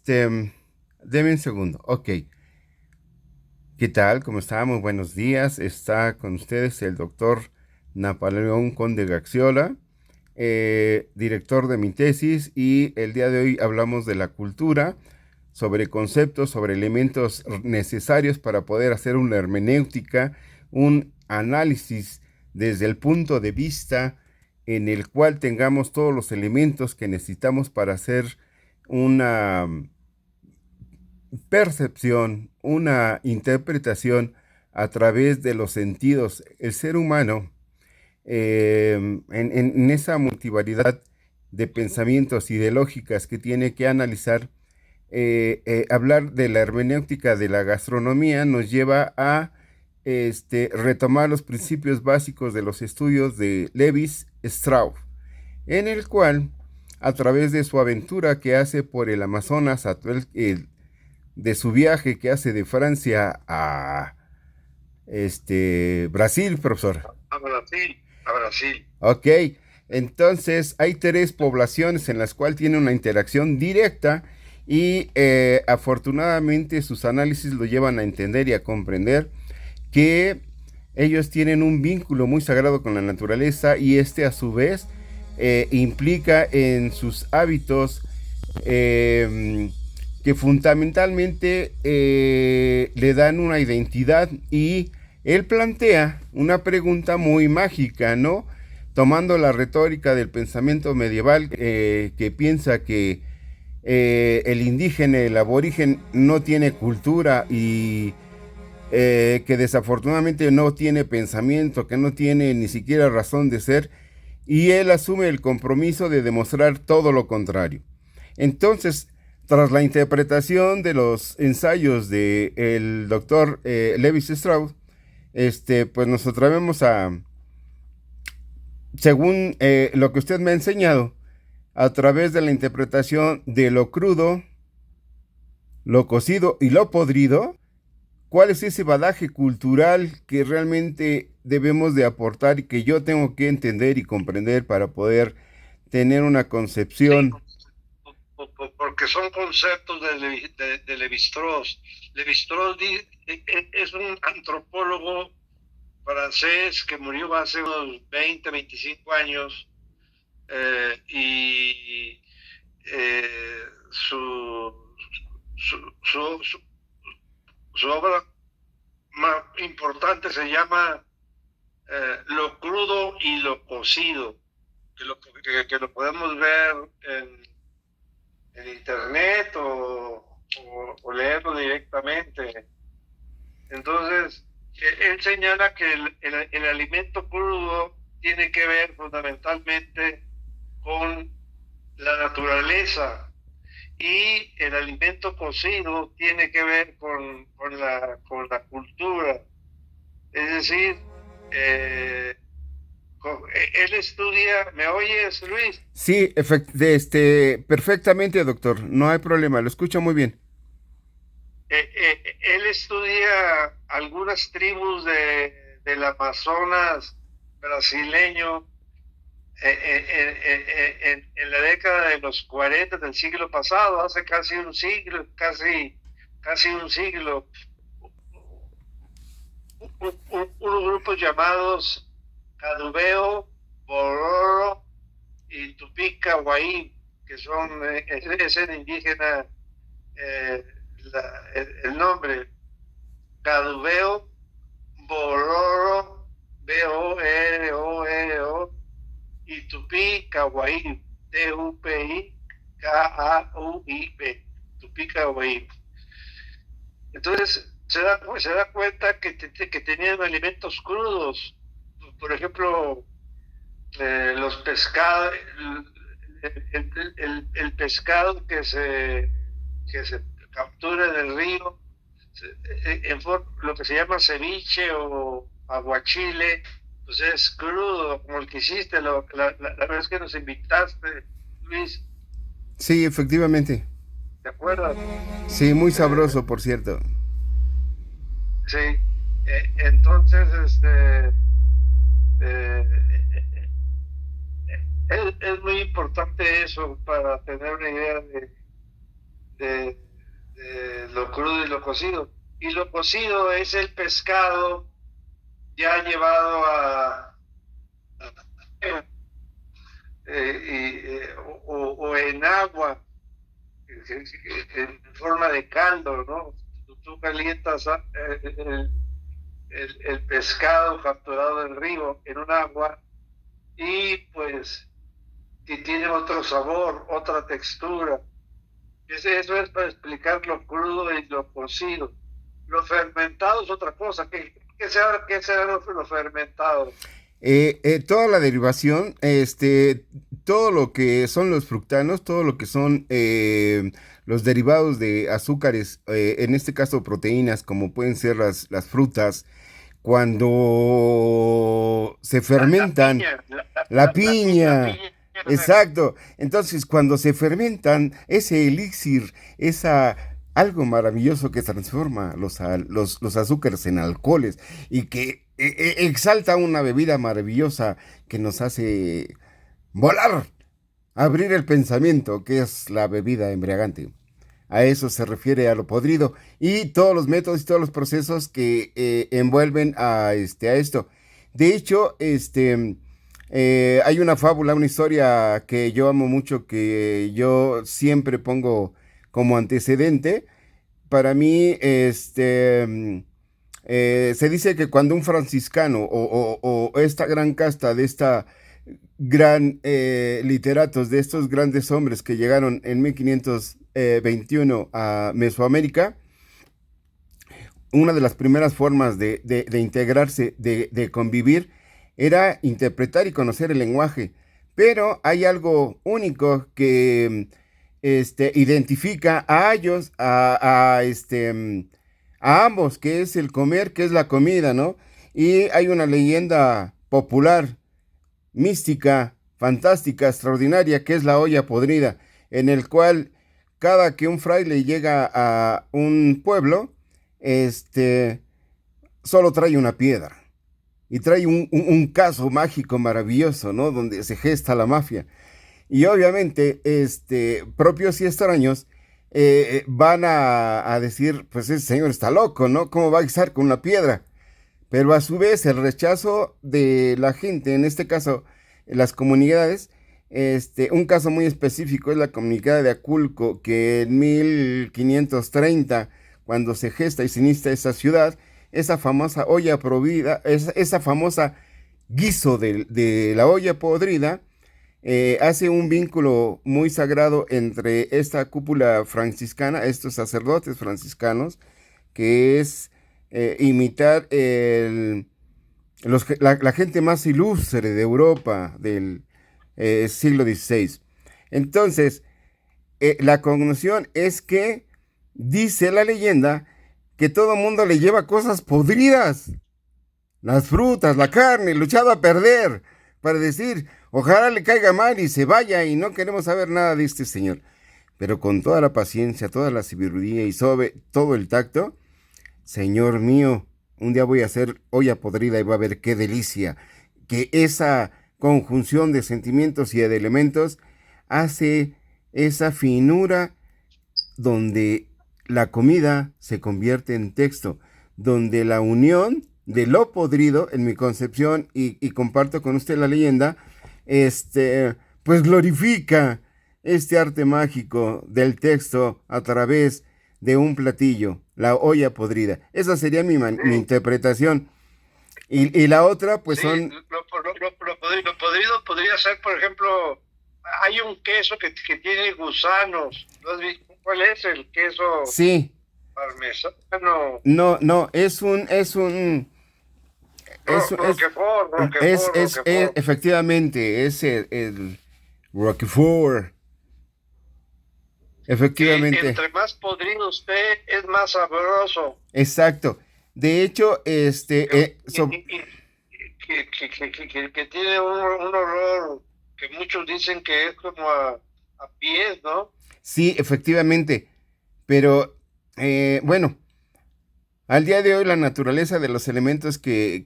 Deme un segundo. Ok. ¿Qué tal? ¿Cómo está? Muy buenos días. Está con ustedes el doctor Napoleón Conde Gaxiola, director de mi tesis, y el día de hoy hablamos de la cultura, sobre conceptos, sobre elementos necesarios para poder hacer una hermenéutica, un análisis desde el punto de vista en el cual tengamos todos los elementos que necesitamos para hacer una percepción, una interpretación a través de los sentidos. El ser humano, en esa multivariedad de pensamientos y de lógicas que tiene que analizar, hablar de la hermenéutica de la gastronomía nos lleva a retomar los principios básicos de los estudios de Lewis Strauss, en el cual, a través de su aventura que hace por el Amazonas, de su viaje que hace de Francia a Brasil, profesor. A Brasil, a Brasil. Ok, entonces hay tres poblaciones en las cuales tiene una interacción directa y afortunadamente sus análisis lo llevan a entender y a comprender que ellos tienen un vínculo muy sagrado con la naturaleza y a su vez implica en sus hábitos que fundamentalmente le dan una identidad, y él plantea una pregunta muy mágica, ¿no? Tomando la retórica del pensamiento medieval, que piensa que el indígena, el aborigen, no tiene cultura y que desafortunadamente no tiene pensamiento, que no tiene ni siquiera razón de ser, y él asume el compromiso de demostrar todo lo contrario. Entonces, tras la interpretación de los ensayos del doctor Lewis Strauss, pues nos atrevemos a, según lo que usted me ha enseñado, a través de la interpretación de lo crudo, lo cocido y lo podrido, ¿cuál es ese bagaje cultural que realmente debemos de aportar y que yo tengo que entender y comprender para poder tener una Sí, concepción? porque son conceptos de Lévi-Strauss. Lévi-Strauss es un antropólogo francés que murió hace unos 20, 25 años, y su, su, su, su obra más importante se llama Lo crudo y lo cocido, que lo podemos ver en internet o leerlo directamente. Entonces, él señala que el alimento crudo tiene que ver fundamentalmente con la naturaleza, y el alimento cocido tiene que ver con la cultura. Es decir, eh, él estudia. ¿Me oyes, Luis? Sí, perfectamente, doctor. No hay problema, lo escucho muy bien. Él estudia algunas tribus del Amazonas brasileño, en la década de los 40 del siglo pasado, hace casi un siglo, casi un siglo. Unos grupos llamados Cadubeo, Bororo y Tupica Guaí, que son, es el indígena, eh, el nombre, Cadubeo, Bororo, Bororo, y Tupí Cahuaí, Tupikauip, Tupí Cahuaí. Entonces se da cuenta que tenían alimentos crudos. Por ejemplo, los pescados, el pescado que se captura en el río, lo que se llama ceviche o aguachile, pues es crudo, como el que hiciste la vez que nos invitaste, Luis. Sí, efectivamente. ¿Te acuerdas? Sí, muy Eh, sabroso, por cierto. sí. Entonces, eh, es muy importante eso para tener una idea de, de lo crudo y lo cocido. Y lo cocido es el pescado ya llevado o en agua, en forma de caldo, ¿no? Tú calientas el pescado capturado del río en un agua y pues y tiene otro sabor, otra textura. Eso es para explicar lo crudo y lo cocido. Lo fermentado es otra cosa. ¿Qué será lo fermentado? Toda la derivación, todo lo que son los fructanos, todo lo que son los derivados de azúcares, en este caso proteínas, como pueden ser las frutas, cuando se La fermentan, piña, la la piña, piña. exacto. Entonces, cuando se fermentan, ese elixir, algo maravilloso que transforma los azúcares en alcoholes y que exalta una bebida maravillosa que nos hace volar, abrir el pensamiento, que es la bebida embriagante. A eso se refiere a lo podrido y todos los métodos y todos los procesos que envuelven a esto. De hecho, hay una fábula, una historia que yo amo mucho, que yo siempre pongo como antecedente. Para mí, se dice que cuando un franciscano o esta gran casta de esta gran literatos, de estos grandes hombres que llegaron en 1521 a Mesoamérica, una de las primeras formas de integrarse, de convivir, era interpretar y conocer el lenguaje. Pero hay algo único que identifica a ellos, a ambos, que es el comer, que es la comida, ¿no? Y hay una leyenda popular, mística, fantástica, extraordinaria, que es la olla podrida, en el cual cada que un fraile llega a un pueblo, este, solo trae una piedra y trae un caso mágico maravilloso, ¿no? Donde se gesta la mafia. Y obviamente, propios y extraños van a decir, pues ese señor está loco, ¿no? ¿Cómo va a guisar con una piedra? Pero a su vez el rechazo de la gente, en este caso las comunidades, un caso muy específico es la comunidad de Aculco, que en 1530, cuando se gesta y se inicia esa ciudad, esa famosa olla podrida, esa famosa guiso de la olla podrida, hace un vínculo muy sagrado entre esta cúpula franciscana, estos sacerdotes franciscanos, que es imitar la gente más ilustre de Europa del siglo XVI. Entonces, la cognición es que dice la leyenda que todo mundo le lleva cosas podridas, las frutas, la carne, luchado a perder, para decir, ojalá le caiga mal y se vaya y no queremos saber nada de este señor. Pero con toda la paciencia, toda la sabiduría y sobre todo el tacto, Señor mío, un día voy a hacer olla podrida y va a ver qué delicia. Que esa conjunción de sentimientos y de elementos hace esa finura donde la comida se convierte en texto, donde la unión de lo podrido, en mi concepción, y comparto con usted la leyenda, pues glorifica este arte mágico del texto a través de un platillo, la olla podrida. Esa sería mi interpretación. Y la otra, pues Sí, son... lo podrido podría ser, por ejemplo, hay un queso que tiene gusanos. ¿Lo has visto? ¿Cuál es el queso Sí, parmesano? no, no, es, Roquefort, Roquefort, Roquefort. efectivamente, es el Roquefort, Que efectivamente, entre más podrido esté, es más sabroso. exacto. De hecho, Que tiene un olor que muchos dicen que es como a pies, ¿no? sí, efectivamente, pero bueno, al día de hoy la naturaleza de los elementos que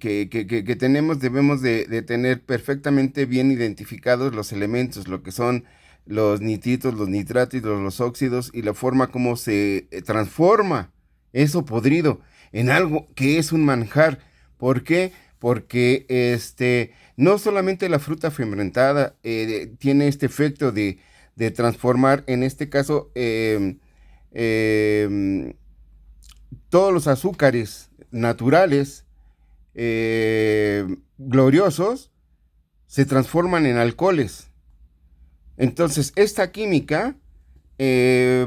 tenemos debemos de tener perfectamente bien identificados los elementos, lo que son los nitritos, los nitratos, los óxidos y la forma como se transforma eso podrido en algo que es un manjar. ¿Por qué? Porque no solamente la fruta fermentada tiene este efecto de transformar, en este caso, eh, todos los azúcares naturales gloriosos se transforman en alcoholes. Entonces, esta química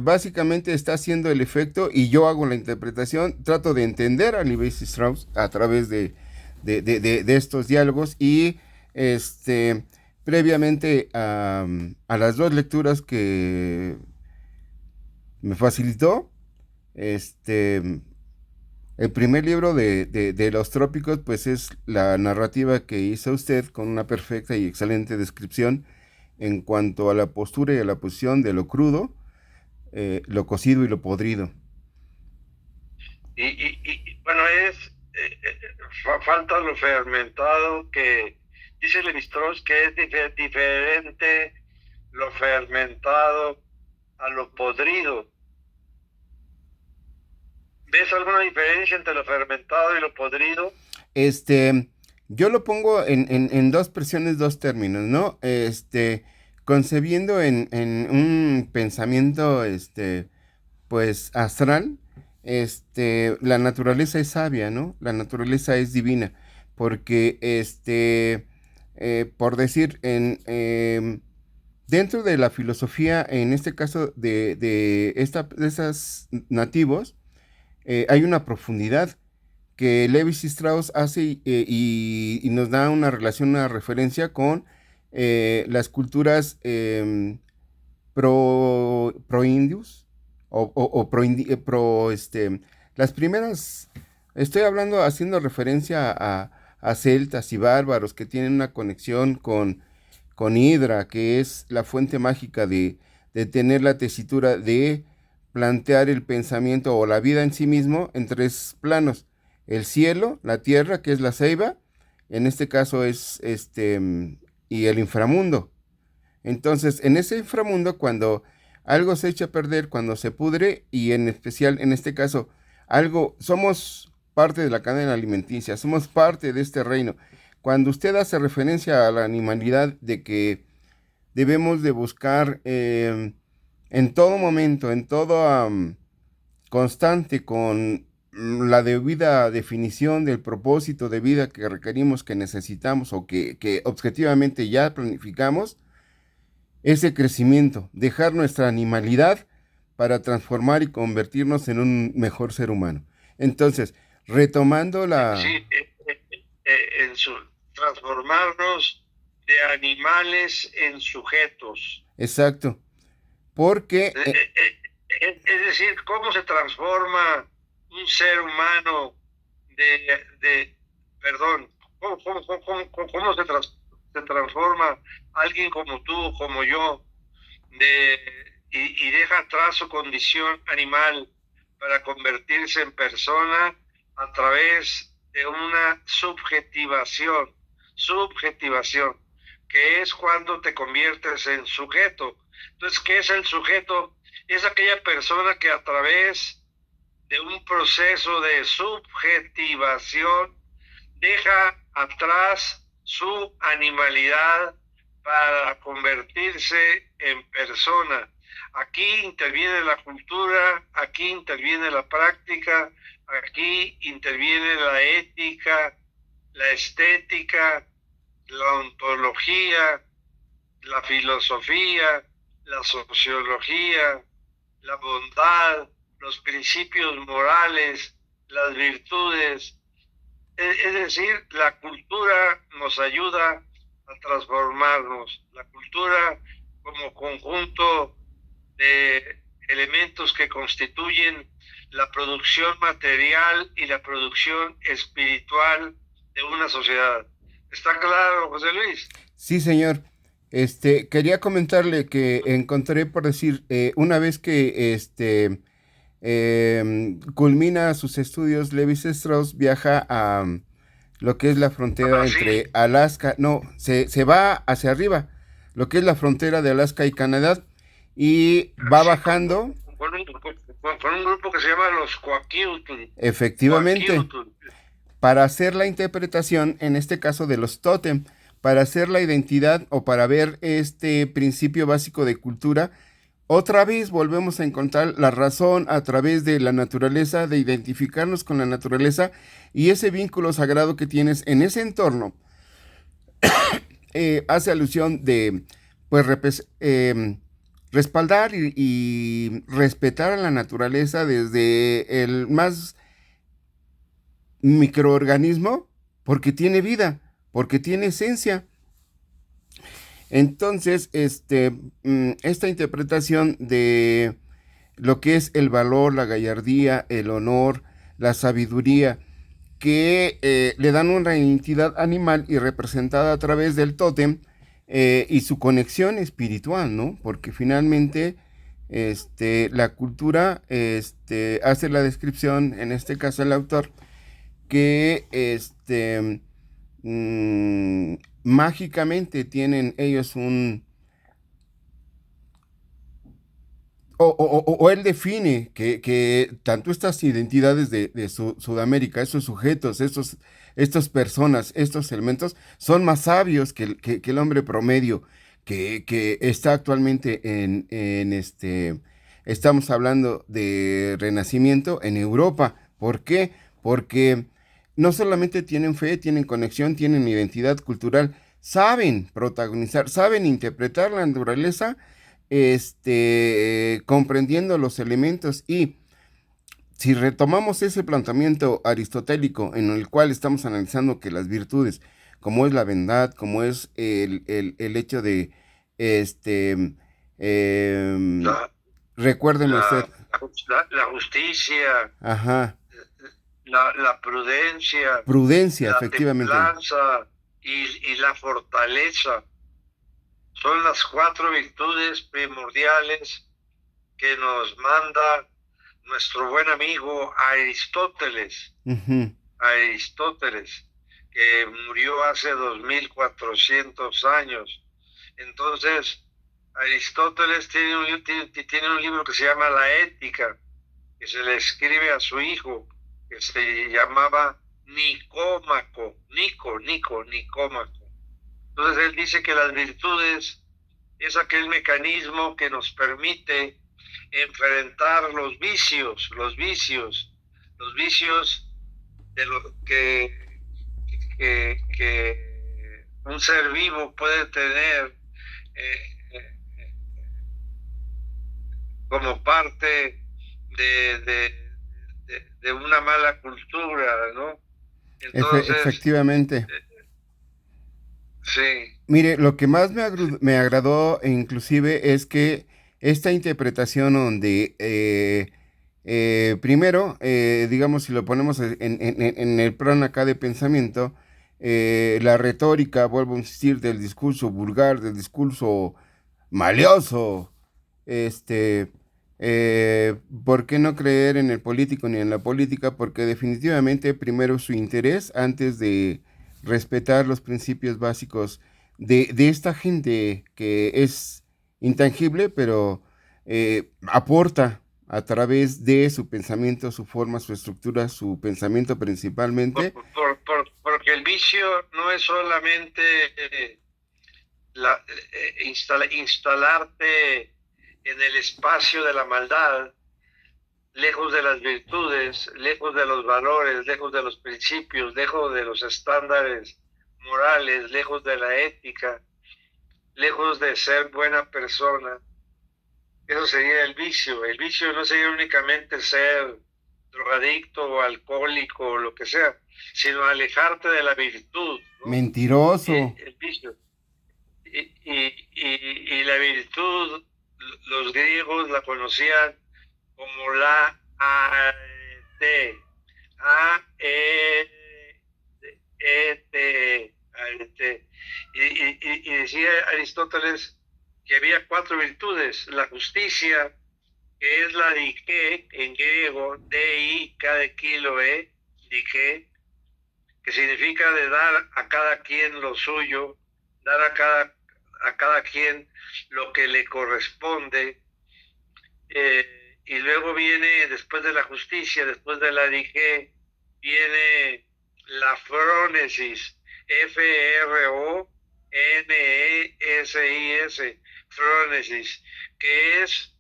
básicamente está haciendo el efecto y yo hago la interpretación, trato de entender a Levi Strauss a través de estos diálogos y previamente a las dos lecturas que me facilitó, el primer libro de Los Trópicos, pues es la narrativa que hizo usted con una perfecta y excelente descripción en cuanto a la postura y a la posición de lo crudo, lo cocido y lo podrido. Bueno, falta lo fermentado, que dice Levi-Strauss que es diferente lo fermentado a lo podrido. ¿Ves alguna diferencia entre lo fermentado y lo podrido? Yo lo pongo en dos presiones, dos términos, ¿no? Concebiendo en un pensamiento, pues, astral, la naturaleza es sabia, ¿no? La naturaleza es divina, porque, por decir, dentro de la filosofía, en este caso de esas nativos, hay una profundidad que Levi Strauss hace y nos da una relación, una referencia con las culturas pro-indios o las primeras, estoy hablando, haciendo referencia a celtas y bárbaros que tienen una conexión con Hidra, que es la fuente mágica de tener la tesitura de plantear el pensamiento o la vida en sí mismo en tres planos: el cielo, la tierra, que es la ceiba, en este caso es y el inframundo. Entonces, en ese inframundo, cuando algo se echa a perder, cuando se pudre, y en especial, en este caso, algo, somos parte de la cadena alimenticia, somos parte de este reino. Cuando usted hace referencia a la animalidad de que debemos de buscar en todo momento, en todo constante, con la debida definición del propósito de vida que requerimos, que necesitamos o que objetivamente ya planificamos, ese crecimiento, dejar nuestra animalidad para transformar y convertirnos en un mejor ser humano. Entonces, retomando Sí, transformarnos de animales en sujetos. Exacto, porque... Es decir, cómo se transforma un ser humano perdón, cómo se transforma alguien como tú, como yo, y deja atrás su condición animal para convertirse en persona a través de una subjetivación, que es cuando te conviertes en sujeto. Entonces, ¿qué es el sujeto? Es aquella persona que a través de un proceso de subjetivación deja atrás su animalidad para convertirse en persona. Aquí interviene la cultura, aquí interviene la práctica, aquí interviene la ética, la estética, la ontología, la filosofía, la sociología, la bondad, los principios morales, las virtudes. Es decir, la cultura nos ayuda a transformarnos. La cultura como conjunto de elementos que constituyen la producción material y la producción espiritual de una sociedad. ¿Está claro, José Luis? Sí, señor. Quería comentarle que encontré, por decir, una vez que culmina sus estudios, Levi Strauss viaja a lo que es la frontera entre Alaska, no, se va hacia arriba, lo que es la frontera de Alaska y Canadá, y va bajando. Con un grupo que se llama los Coaquiutl. Efectivamente, para hacer la interpretación, en este caso de los tótem, para hacer la identidad o para ver este principio básico de cultura, otra vez volvemos a encontrar la razón a través de la naturaleza, de identificarnos con la naturaleza y ese vínculo sagrado que tienes en ese entorno. Hace alusión de, pues, respaldar y respetar a la naturaleza desde el más microorganismo, porque tiene vida, porque tiene esencia. Entonces, esta interpretación de lo que es el valor, la gallardía, el honor, la sabiduría, que le dan una identidad animal y representada a través del tótem y su conexión espiritual, ¿no? Porque finalmente la cultura hace la descripción, en este caso el autor, que mágicamente tienen ellos o él define que tanto estas identidades de Sudamérica, esos sujetos, estas personas, estos elementos, son más sabios que el hombre promedio que está actualmente estamos hablando de renacimiento en Europa. ¿Por qué? Porque no solamente tienen fe, tienen conexión, tienen identidad cultural, saben protagonizar, saben interpretar la naturaleza, comprendiendo los elementos. Y si retomamos ese planteamiento aristotélico en el cual estamos analizando que las virtudes, como es la bondad, como es el hecho de, La, recuérdeme usted, la justicia, ajá, la prudencia, prudencia, la efectivamente. templanza y la fortaleza. Son las 4 virtudes primordiales que nos manda nuestro buen amigo Aristóteles. Uh-huh. Aristóteles, que murió hace 2400 años. Entonces, Aristóteles tiene un libro que se llama La Ética, que se le escribe a su hijo, que se llamaba Nicómaco. Nicómaco. Entonces él dice que las virtudes es aquel mecanismo que nos permite enfrentar los vicios de lo que un ser vivo puede tener eh, como parte de una mala cultura, ¿no? Entonces, Efectivamente. sí. Mire, lo que más me agradó inclusive es que esta interpretación donde primero, digamos, si lo ponemos en el plano acá de pensamiento, la retórica, vuelvo a insistir, del discurso vulgar, del discurso malioso, este, ¿por qué no creer en el político ni en la política? Porque definitivamente primero su interés antes de respetar los principios básicos de esta gente que es intangible, pero aporta a través de su pensamiento, su forma, su estructura, su pensamiento principalmente. Porque el vicio no es solamente instalarte en el espacio de la maldad, lejos de las virtudes, lejos de los valores, lejos de los principios, lejos de los estándares morales, lejos de la ética, lejos de ser buena persona. Eso sería el vicio. El vicio no sería únicamente ser drogadicto o alcohólico o lo que sea, sino alejarte de la virtud, ¿no? Mentiroso. El vicio. Y la virtud, los griegos la conocían como la aete, A-E-T, aete. Y decía Aristóteles que había 4 virtudes: la justicia, que es la dike en griego, D-I-K de kilo, dike, que significa de dar a cada quien lo suyo, dar a a cada quien lo que le corresponde. Y luego viene, después de la justicia, después de la dije, viene la frónesis, Fronesis, frónesis, que es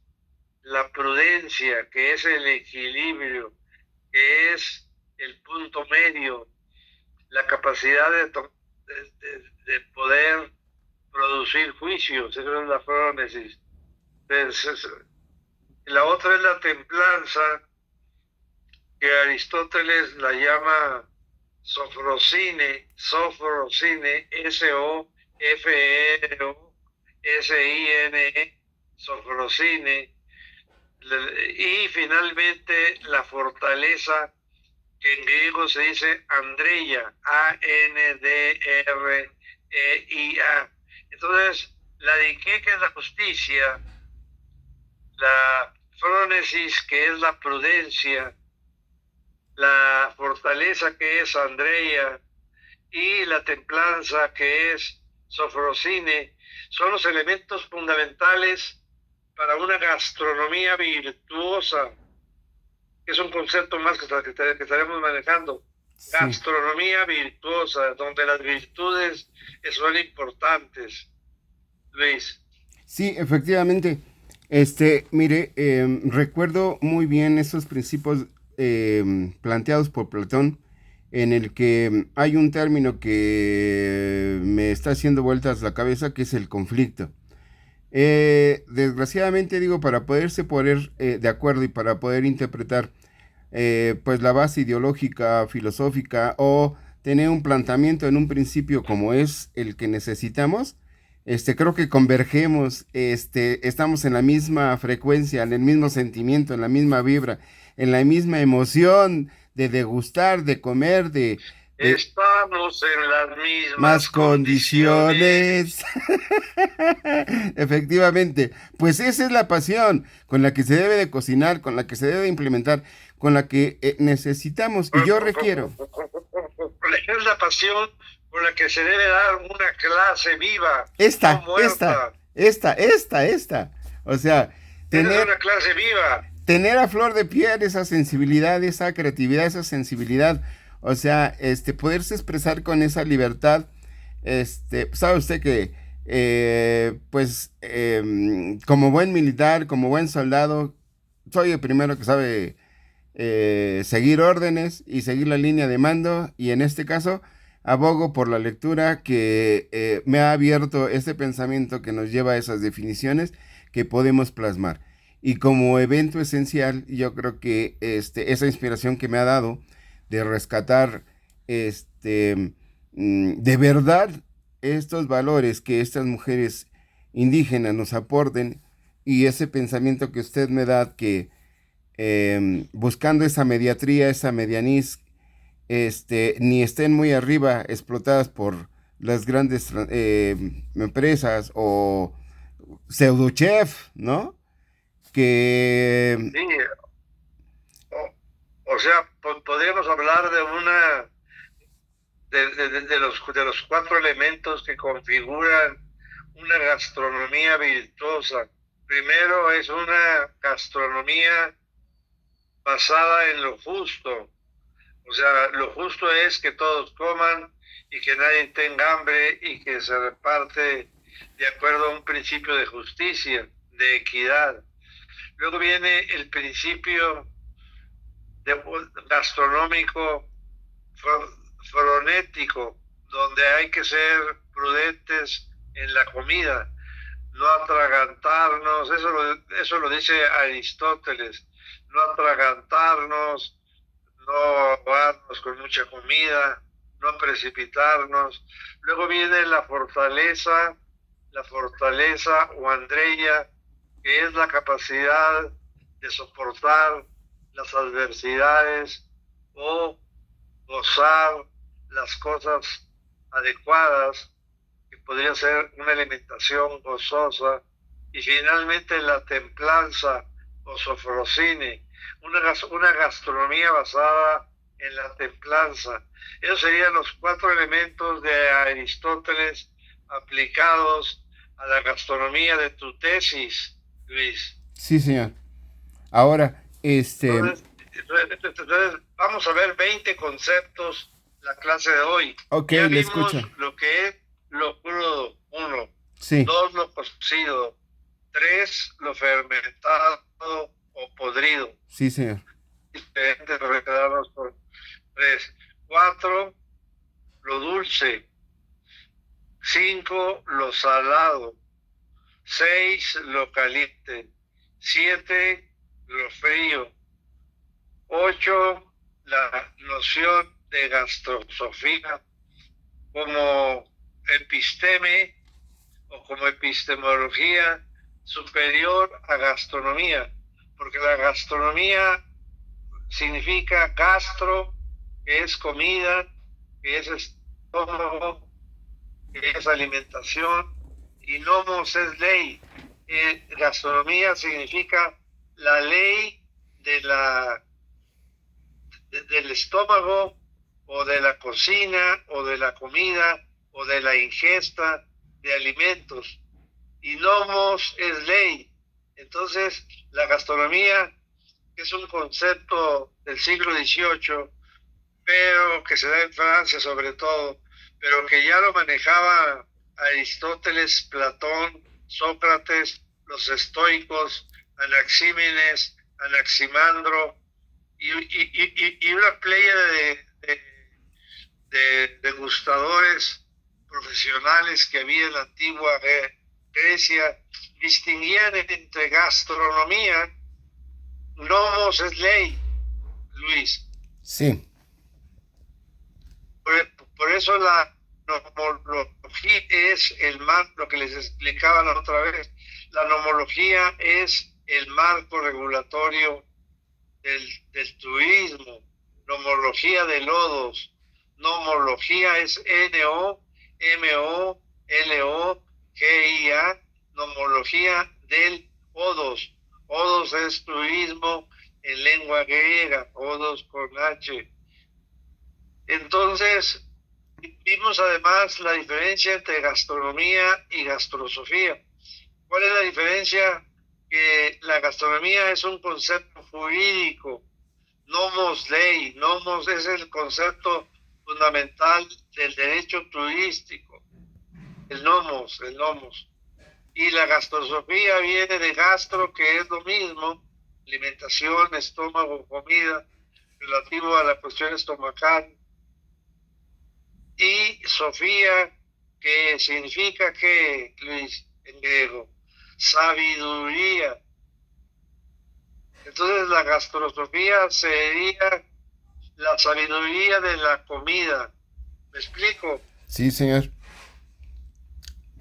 la prudencia, que es el equilibrio, que es el punto medio, la capacidad de poder producir juicios, esa es la frónesis. Entonces, la otra es la templanza, que Aristóteles la llama sofrosine, Sofrosine, sofrosine, y finalmente la fortaleza, que en griego se dice andreia, Andreia. Entonces, la dike, que es la justicia, la frónesis, que es la prudencia, la fortaleza, que es andreia, y la templanza, que es sofrosine, son los elementos fundamentales para una gastronomía virtuosa, que es un concepto más que estaremos manejando. Sí. Gastronomía virtuosa, donde las virtudes son importantes. Luis. Sí, efectivamente. Mire, recuerdo muy bien esos principios planteados por Platón, en el que hay un término que me está haciendo vueltas la cabeza, que es el conflicto. Desgraciadamente, digo, para poderse poner de acuerdo y para poder interpretar pues la base ideológica, filosófica, o tener un planteamiento en un principio como es el que necesitamos, creo que convergemos, estamos en la misma frecuencia, en el mismo sentimiento, en la misma vibra, en la misma emoción de degustar, de comer, estamos en las mismas condiciones. Efectivamente, pues esa es la pasión con la que se debe de cocinar, con la que se debe de implementar, con la que necesitamos, y yo requiero. Es la pasión con la que se debe dar una clase viva. Esta. O sea, tener una clase viva. Tener a flor de piel esa sensibilidad, esa creatividad, esa sensibilidad. O sea, poderse expresar con esa libertad. Sabe usted que, como buen militar, como buen soldado, soy el primero que sabe seguir órdenes y seguir la línea de mando, y en este caso abogo por la lectura que me ha abierto este pensamiento que nos lleva a esas definiciones que podemos plasmar. Y como evento esencial, yo creo que esa inspiración que me ha dado de rescatar de verdad estos valores que estas mujeres indígenas nos aporten, y ese pensamiento que usted me da, que buscando esa mediatría, esa medianiz, ni estén muy arriba explotadas por las grandes empresas o pseudochef, ¿no? Que sí. O sea, podríamos hablar de una de los 4 elementos que configuran una gastronomía virtuosa. Primero, es una gastronomía basada en lo justo. O sea, lo justo es que todos coman y que nadie tenga hambre, y que se reparte de acuerdo a un principio de justicia, de equidad. Luego viene el principio gastronómico fronético, donde hay que ser prudentes en la comida, no atragantarnos. Eso lo dice Aristóteles, no atragantarnos, no ahogarnos con mucha comida, no precipitarnos. Luego viene la fortaleza o andreia, que es la capacidad de soportar las adversidades o gozar las cosas adecuadas, que podría ser una alimentación gozosa. Y finalmente la templanza o sofrosine, una gastronomía basada en la templanza. Esos serían los 4 elementos de Aristóteles aplicados a la gastronomía de tu tesis, Luis. Sí, señor. Ahora, Entonces, vamos a ver 20 conceptos la clase de hoy. ok, Ya le vimos escucho. lo que es lo crudo, 1. Sí, 2, lo cocido. 3, lo fermentado o podrido. sí, señor. Diferentes quedarnos por 3. 4, lo dulce. 5, lo salado. 6, lo caliente. 7, lo frío. 8, la noción de gastrosofía como episteme o como epistemología superior a gastronomía, porque la gastronomía significa gastro, que es comida, que es estómago, que es alimentación, y nomos es ley. Gastronomía significa la ley del estómago o de la cocina o de la comida o de la ingesta de alimentos. Y nomos es ley. Entonces, la gastronomía es un concepto del siglo XVIII, pero que se da en Francia sobre todo, pero que ya lo manejaba Aristóteles, Platón, Sócrates, los estoicos, Anaxímenes, Anaximandro y una playa de degustadores profesionales que había en la antigua Grecia, distinguían entre gastronomía, nomos es ley, Luis. Sí. Por eso la nomología es el marco, lo que les explicaba la otra vez, la nomología es el marco regulatorio del turismo, nomología de lodos, nomología es Nomología, nomología del odos, odos es turismo en lengua griega, odos con H. Entonces, vimos además la diferencia entre gastronomía y gastrosofía. ¿Cuál es la diferencia? Que la gastronomía es un concepto jurídico, nomos ley, nomos es el concepto fundamental del derecho turístico, el nomos. Y la gastrosofía viene de gastro, que es lo mismo, alimentación, estómago, comida, relativo a la cuestión estomacal. Y Sofía, que significa que, Luis, en griego, sabiduría. Entonces la gastrosofía sería la sabiduría de la comida. ¿Me explico? Sí, señor.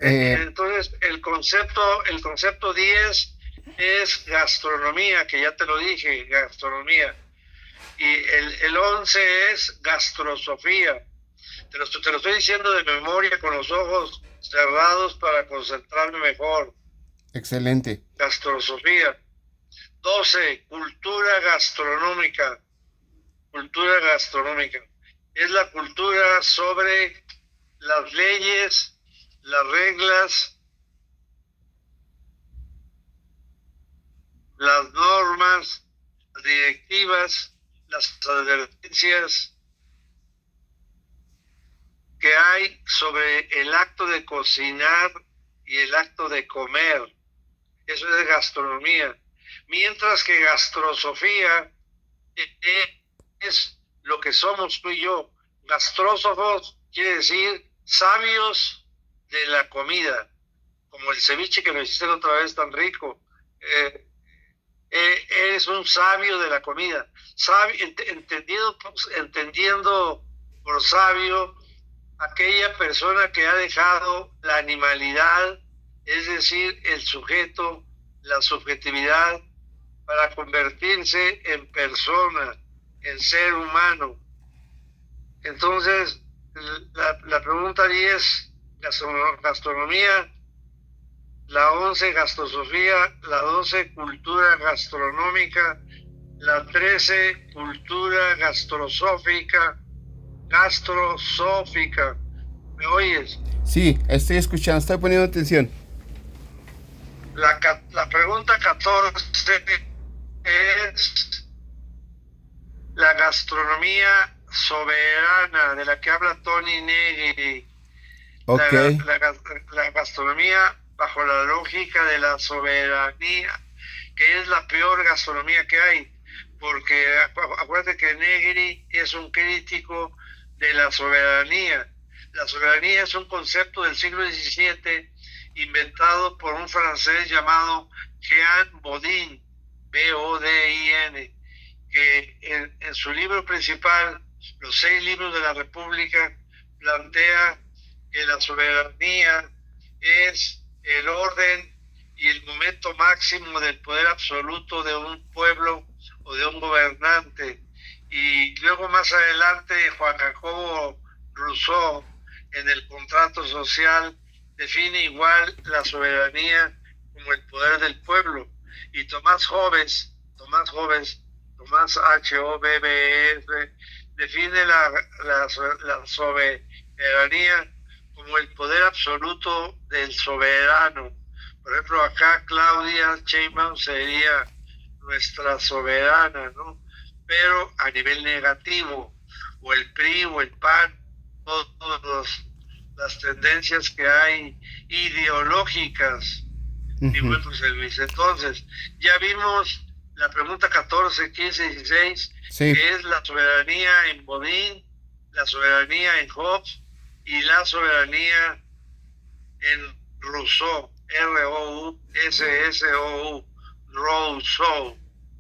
Entonces el concepto 10 es gastronomía, que ya te lo dije, gastronomía. Y el 11 es gastrosofía. Te lo estoy diciendo de memoria con los ojos cerrados para concentrarme mejor. Excelente. Gastrosofía. 12, cultura gastronómica. Cultura gastronómica. Es la cultura sobre las leyes, las reglas, las normas, las directivas, las advertencias que hay sobre el acto de cocinar y el acto de comer. Eso es gastronomía. Mientras que gastrosofía es lo que somos tú y yo. Gastrósofos quiere decir sabios de la comida, como el ceviche que me hiciste la otra vez tan rico. Eres un sabio de la comida. Entendiendo por sabio aquella persona que ha dejado la animalidad, es decir, el sujeto, la subjetividad, para convertirse en persona, en ser humano. Entonces, la pregunta 10, gastronomía, la 11, gastrosofía, la 12, cultura gastronómica, la 13, cultura gastrosófica, ¿me oyes? Sí, estoy escuchando, estoy poniendo atención. La pregunta 14 es la gastronomía soberana de la que habla Tony Negri. Ok, La gastronomía bajo la lógica de la soberanía, que es la peor gastronomía que hay, porque acuérdate que Negri es un crítico de la soberanía. La soberanía es un concepto del siglo XVII inventado por un francés llamado Jean Bodin, Bodin, que en su libro principal, Los 6 libros de la República, plantea que la soberanía es el orden y el momento máximo del poder absoluto de un pueblo o de un gobernante. Y luego más adelante Juan Jacobo Rousseau, en el contrato social, define igual la soberanía como el poder del pueblo. Y Tomás Hobbes, Tomás Hobbes, define la soberanía como el poder absoluto del soberano. Por ejemplo, acá Claudia Sheinbaum sería nuestra soberana, ¿no? Pero a nivel negativo, o el PRI o el PAN, todas las tendencias que hay ideológicas, mi buen José Luis. Entonces, ya vimos la pregunta 14, 15, 16, sí. que es la soberanía en Bodin, la soberanía en Hobbes y la soberanía en Rousseau, Rousseau,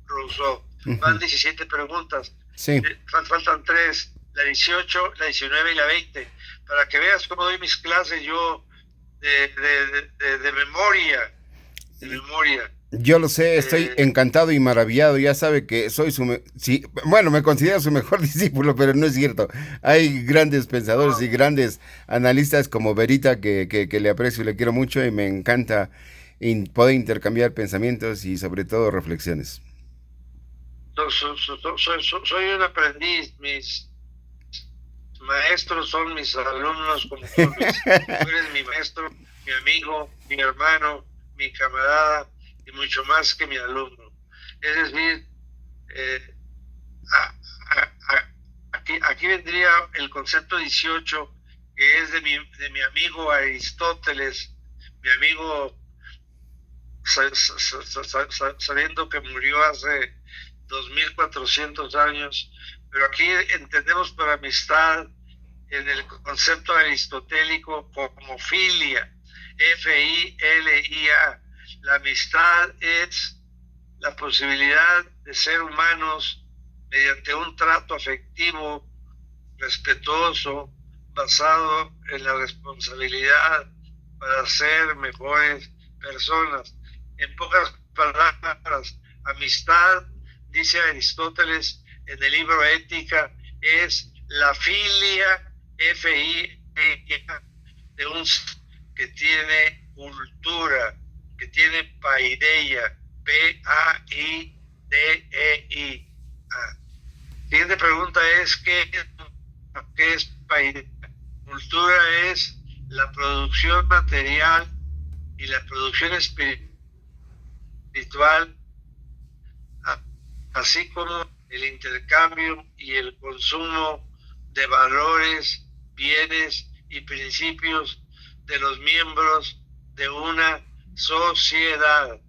Rousseau. Van 17 preguntas. Sí. Faltan 3, la 18, la 19 y la 20. Para que veas cómo doy mis clases yo de memoria. De memoria. Yo lo sé, estoy encantado y maravillado. Ya sabe que soy sí, bueno, me considero su mejor discípulo, pero no es cierto. Hay grandes pensadores y grandes analistas como Verita que le aprecio y le quiero mucho y me encanta poder intercambiar pensamientos y sobre todo reflexiones. Soy un aprendiz, mis maestros son mis alumnos, como tú, Luis. Tú eres mi maestro, mi amigo, mi hermano, mi camarada y mucho más que mi alumno. Es decir, aquí vendría el concepto 18, que es de mi amigo Aristóteles, mi amigo, sabiendo que murió hace 2400 años, pero aquí entendemos por amistad en el concepto aristotélico como filia, Filia. La amistad es la posibilidad de ser humanos mediante un trato afectivo, respetuoso, basado en la responsabilidad para ser mejores personas. En pocas palabras, amistad, dice Aristóteles en el libro Ética, es la filia, F-I-L-I-A, de un que tiene cultura, que tiene paideia, P-A-I-D-E-I-A. Siguiente pregunta es, ¿qué es paideia? Cultura es la producción material y la producción espiritual, así como el intercambio y el consumo de valores, bienes y principios de los miembros de una sociedad.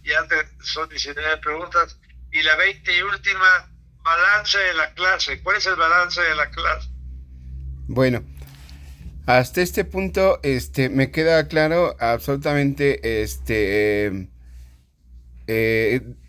Ya son 19 preguntas. Y la 20 y última, balance de la clase. ¿Cuál es el balance de la clase? Bueno, hasta este punto me queda claro absolutamente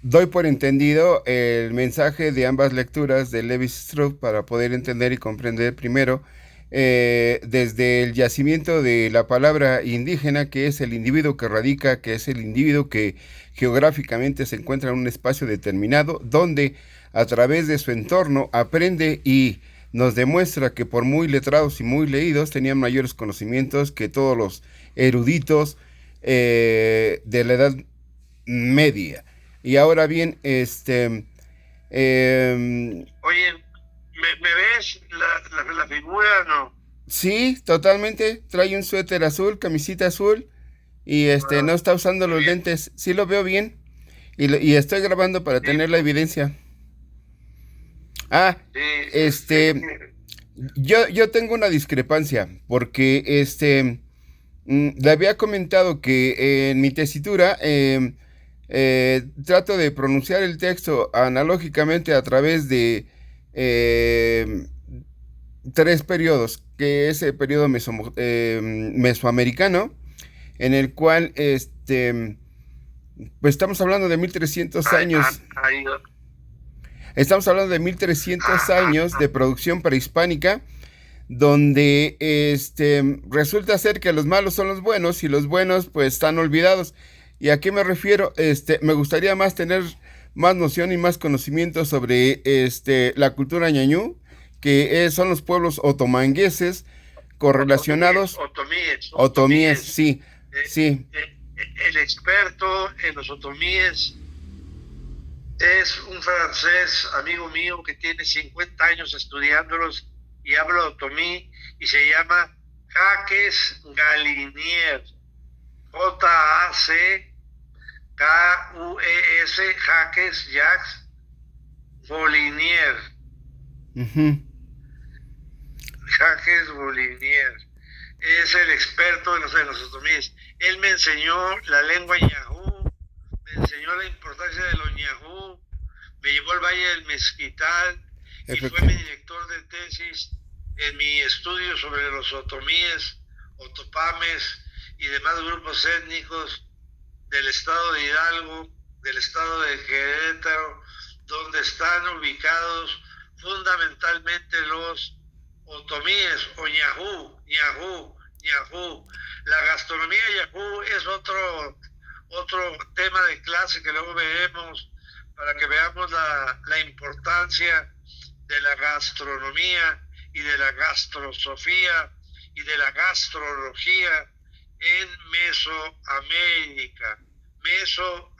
doy por entendido el mensaje de ambas lecturas de Levi Strauss para poder entender y comprender primero desde el yacimiento de la palabra indígena, que es el individuo que radica, que es el individuo que geográficamente se encuentra en un espacio determinado, donde a través de su entorno aprende y nos demuestra que por muy letrados y muy leídos tenían mayores conocimientos que todos los eruditos de la edad media. Y ahora bien, Oye, ¿me ves la figura o no? sí, totalmente. Trae un suéter azul, camisita azul y no está usando muy los bien. lentes. Sí lo veo bien y estoy grabando para Sí, tener la evidencia. Ah, sí, este, yo tengo una discrepancia porque le había comentado que en mi tesitura trato de pronunciar el texto analógicamente a través de eh, tres periodos, que es el periodo mesoamericano, en el cual pues estamos hablando de 1300 ahí, años. ahí, Estamos hablando de 1300 años de producción prehispánica, donde resulta ser que los malos son los buenos y los buenos pues están olvidados. ¿Y a qué me refiero? Me gustaría más tener más noción y más conocimiento sobre la cultura ñañú, que son los pueblos otomangueses correlacionados. Otomíes, otomíes. sí, Eh, sí, el experto en los otomíes es un francés, amigo mío, que tiene 50 años estudiándolos y habla otomí y se llama Jacques Galinier. Jacques, Jacques Bolinier. ujú, Jacques Bolinier. Es el experto de los otomíes. Él me enseñó la lengua ñajú, me enseñó la importancia de los ñajú, me llevó al Valle del Mezquital y fue mi efectivamente. director de tesis en mi estudio sobre los otomíes, otopames y demás grupos étnicos del estado de Hidalgo, del estado de Querétaro, donde están ubicados fundamentalmente los otomíes o ñajú. La gastronomía ñajú es otro tema de clase que luego veremos para que veamos la importancia de la gastronomía y de la gastrosofía y de la gastrología en Mesoamérica. Mesoamérica.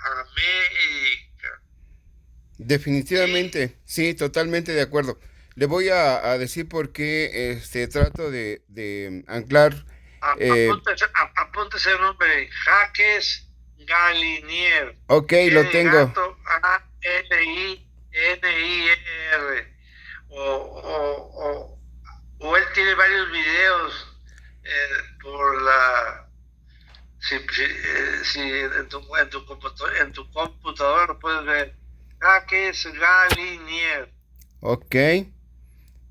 ¿Sí? Definitivamente, sí, totalmente de acuerdo. Le voy a decir por qué trato de anclar. eh, Apúntese el nombre. Jaques Galinier. ok, G lo de tengo. gato, Alinier. O él tiene varios videos por la si en tu computadora lo puedes ver. Jaques Galinier, Ok,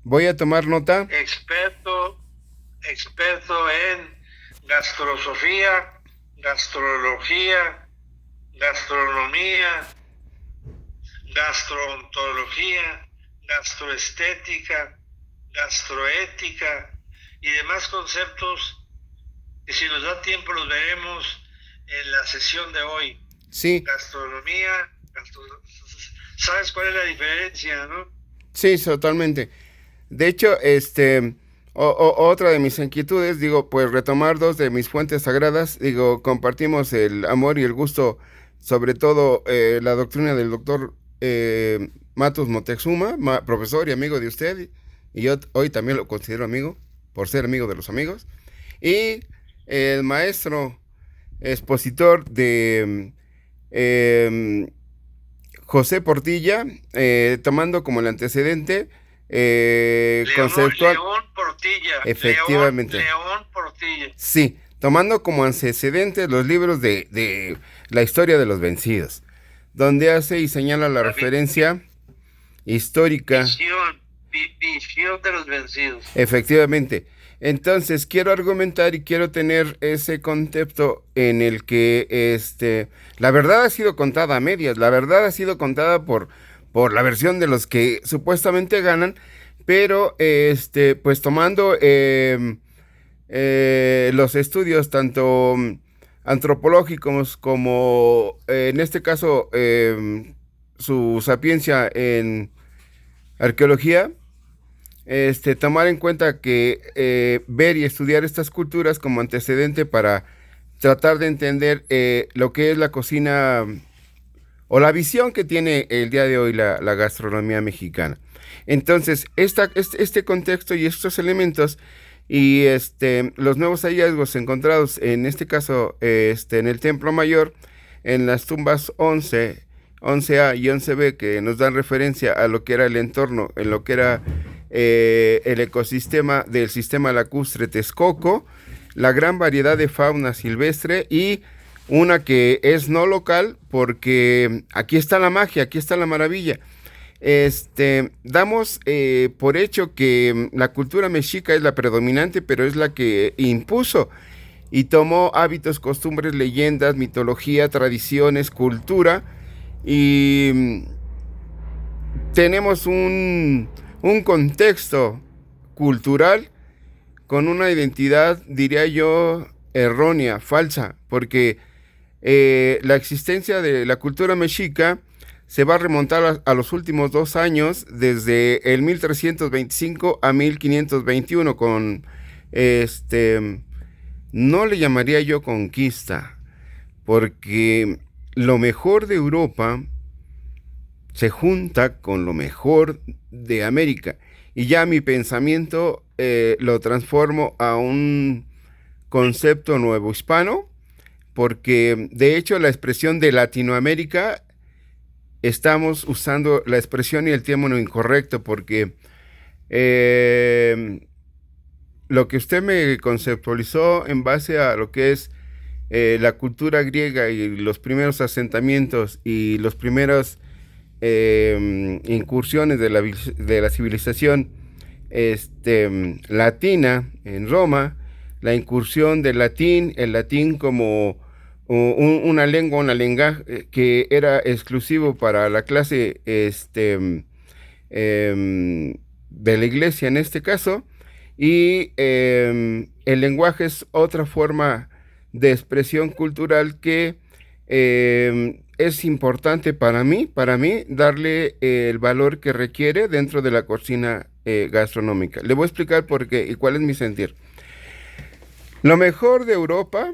voy a tomar nota. experto, experto en gastrosofía, gastrología, gastronomía, gastroontología, gastroestética, gastroética y demás conceptos que si nos da tiempo los veremos en la sesión de hoy. Sí, Gastronomía, ¿sabes cuál es la diferencia, no? sí, totalmente. De hecho, otra de mis inquietudes, digo, pues retomar dos de mis fuentes sagradas, digo, compartimos el amor y el gusto, sobre todo la doctrina del doctor Matus Moctezuma, profesor y amigo de usted, y yo hoy también lo considero amigo, por ser amigo de los amigos, y el maestro expositor de José Portilla, tomando como el antecedente conceptual, León Portilla, efectivamente, León Portilla. sí, tomando como antecedente los libros de la historia de los vencidos, donde hace y señala la La referencia histórica, visión de los vencidos. efectivamente. Entonces, quiero argumentar y quiero tener ese concepto en el que la verdad ha sido contada a medias, la verdad ha sido contada por la versión de los que supuestamente ganan, pero pues tomando los estudios tanto antropológicos como en este caso su sapiencia en arqueología, tomar en cuenta que ver y estudiar estas culturas como antecedente para tratar de entender lo que es la cocina o la visión que tiene el día de hoy la gastronomía mexicana. Entonces, este contexto y estos elementos Y los nuevos hallazgos encontrados, en este caso, en el Templo Mayor, en las tumbas 11A y 11B, que nos dan referencia a lo que era el entorno, en lo que era el ecosistema del sistema lacustre Texcoco, la gran variedad de fauna silvestre y una que es no local, porque aquí está la magia, aquí está la maravilla. Damos por hecho que la cultura mexica es la predominante, pero es la que impuso y tomó hábitos, costumbres, leyendas, mitología, tradiciones, cultura, y tenemos un contexto cultural con una identidad, diría yo, errónea, falsa, porque la existencia de la cultura mexica se va a remontar a los últimos 2 años, desde el 1325 a 1521, con no le llamaría yo conquista, porque lo mejor de Europa se junta con lo mejor de América. Y ya mi pensamiento lo transformo a un concepto nuevo hispano, porque de hecho la expresión de Latinoamérica, estamos usando la expresión y el término incorrecto, porque lo que usted me conceptualizó en base a lo que es la cultura griega y los primeros asentamientos y los primeros incursiones de la civilización latina en Roma, la incursión del latín, el latín como una lengua que era exclusivo para la clase de la iglesia en este caso, y el lenguaje es otra forma de expresión cultural que es importante para mí darle el valor que requiere dentro de la cocina gastronómica. Le voy a explicar por qué y cuál es mi sentir. Lo mejor de Europa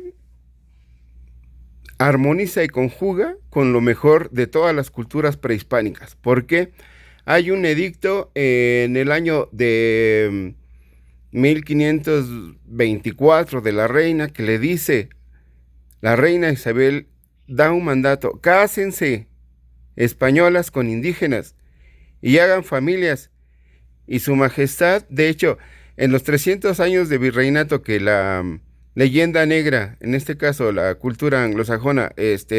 armoniza y conjuga con lo mejor de todas las culturas prehispánicas. ¿Por qué? Hay un edicto en el año de 1524 de la reina, que le dice, la reina Isabel da un mandato: cásense españolas con indígenas y hagan familias. Y su majestad, de hecho, en los 300 años de virreinato que la leyenda negra, en este caso la cultura anglosajona,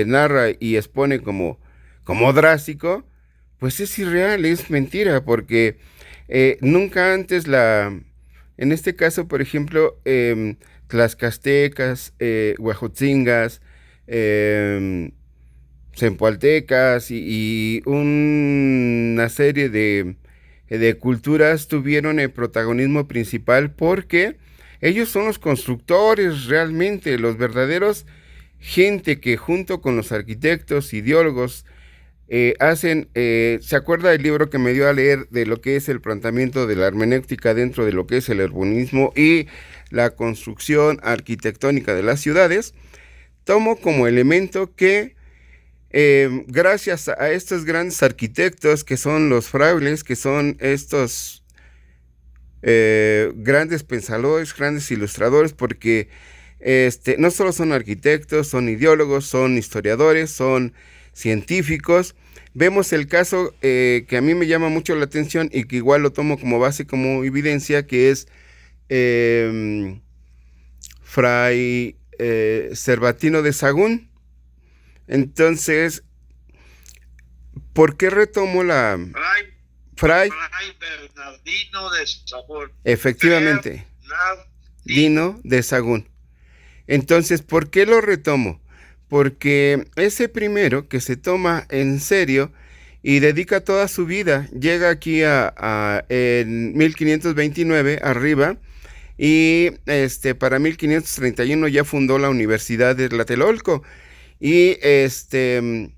narra y expone como drástico, pues es irreal, es mentira, porque nunca antes en este caso, por ejemplo, tlaxcaltecas, huejotzingas, zempoaltecas y una serie de culturas tuvieron el protagonismo principal, porque ellos son los constructores realmente, los verdaderos gente que junto con los arquitectos, ideólogos, hacen, ¿se acuerda del libro que me dio a leer de lo que es el planteamiento de la hermenéutica dentro de lo que es el urbanismo y la construcción arquitectónica de las ciudades? Tomo como elemento que gracias a estos grandes arquitectos que son los frailes, que son estos grandes pensadores, grandes ilustradores, porque no solo son arquitectos, son ideólogos, son historiadores, son científicos. Vemos el caso que a mí me llama mucho la atención y que igual lo tomo como base, como evidencia, que es Fray Cervatino de Sahagún. Entonces, ¿por qué retomo Fray Bernardino de Sahagún? Efectivamente, Dino de Sahagún. Entonces, ¿por qué lo retomo? Porque ese primero que se toma en serio y dedica toda su vida, llega aquí en 1529 arriba, y para 1531 ya fundó la Universidad de Tlatelolco, y se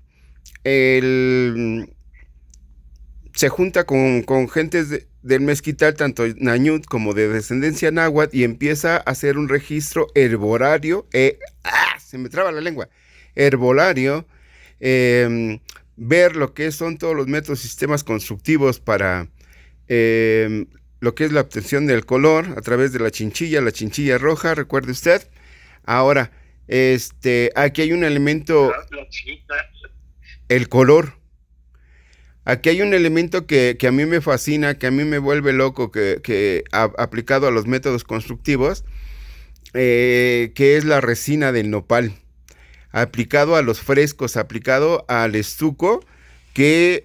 junta con gentes del mezquital, tanto Nañut como de descendencia náhuatl, y empieza a hacer un registro herbolario, se me traba la lengua, herbolario, ver lo que son todos los métodos, sistemas constructivos para lo que es la obtención del color a través de la chinchilla roja, recuerde usted. Ahora, aquí hay un elemento, La chica. el color. Aquí hay un elemento que a mí me fascina, que a mí me vuelve loco, que aplicado a los métodos constructivos, que es la resina del nopal, aplicado a los frescos, aplicado al estuco, que